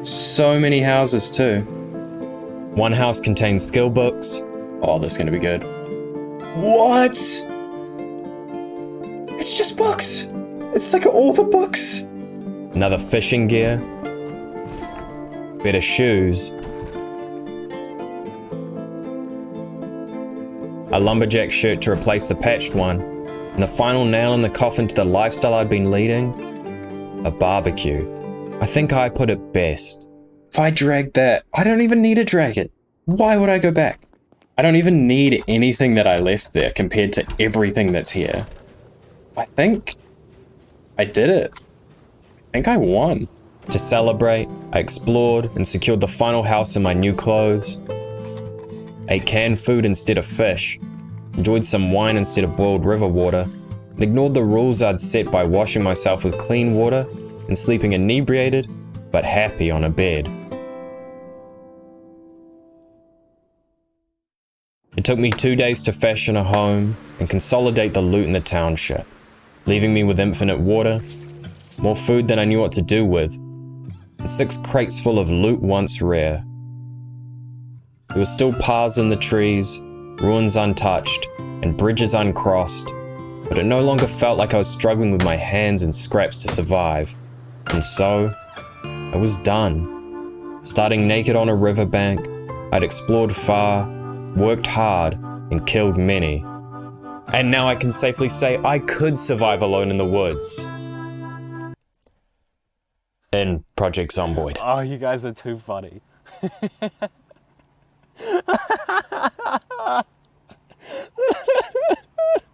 So many houses too. One house contained skill books. Oh, this is gonna be good. What? It's just books. It's like all the books. Another fishing gear, better shoes, a lumberjack shirt to replace the patched one, and the final nail in the coffin to the lifestyle I'd been leading, a barbecue. I think I put it best. If I drag that, I don't even need to drag it. Why would I go back? I don't even need anything that I left there compared to everything that's here. I think I did it. I think I won. To celebrate, I explored and secured the final house in my new clothes, ate canned food instead of fish, enjoyed some wine instead of boiled river water, and ignored the rules I'd set by washing myself with clean water and sleeping inebriated but happy on a bed. It took me 2 days to fashion a home and consolidate the loot in the township, leaving me with infinite water, more food than I knew what to do with, and 6 crates full of loot once rare. There were still paths in the trees, ruins untouched, and bridges uncrossed, but it no longer felt like I was struggling with my hands and scraps to survive. And so, I was done. Starting naked on a riverbank, I'd explored far, worked hard, and killed many. And now I can safely say I could survive alone in the woods. In Project Zomboid. Oh, you guys are too funny.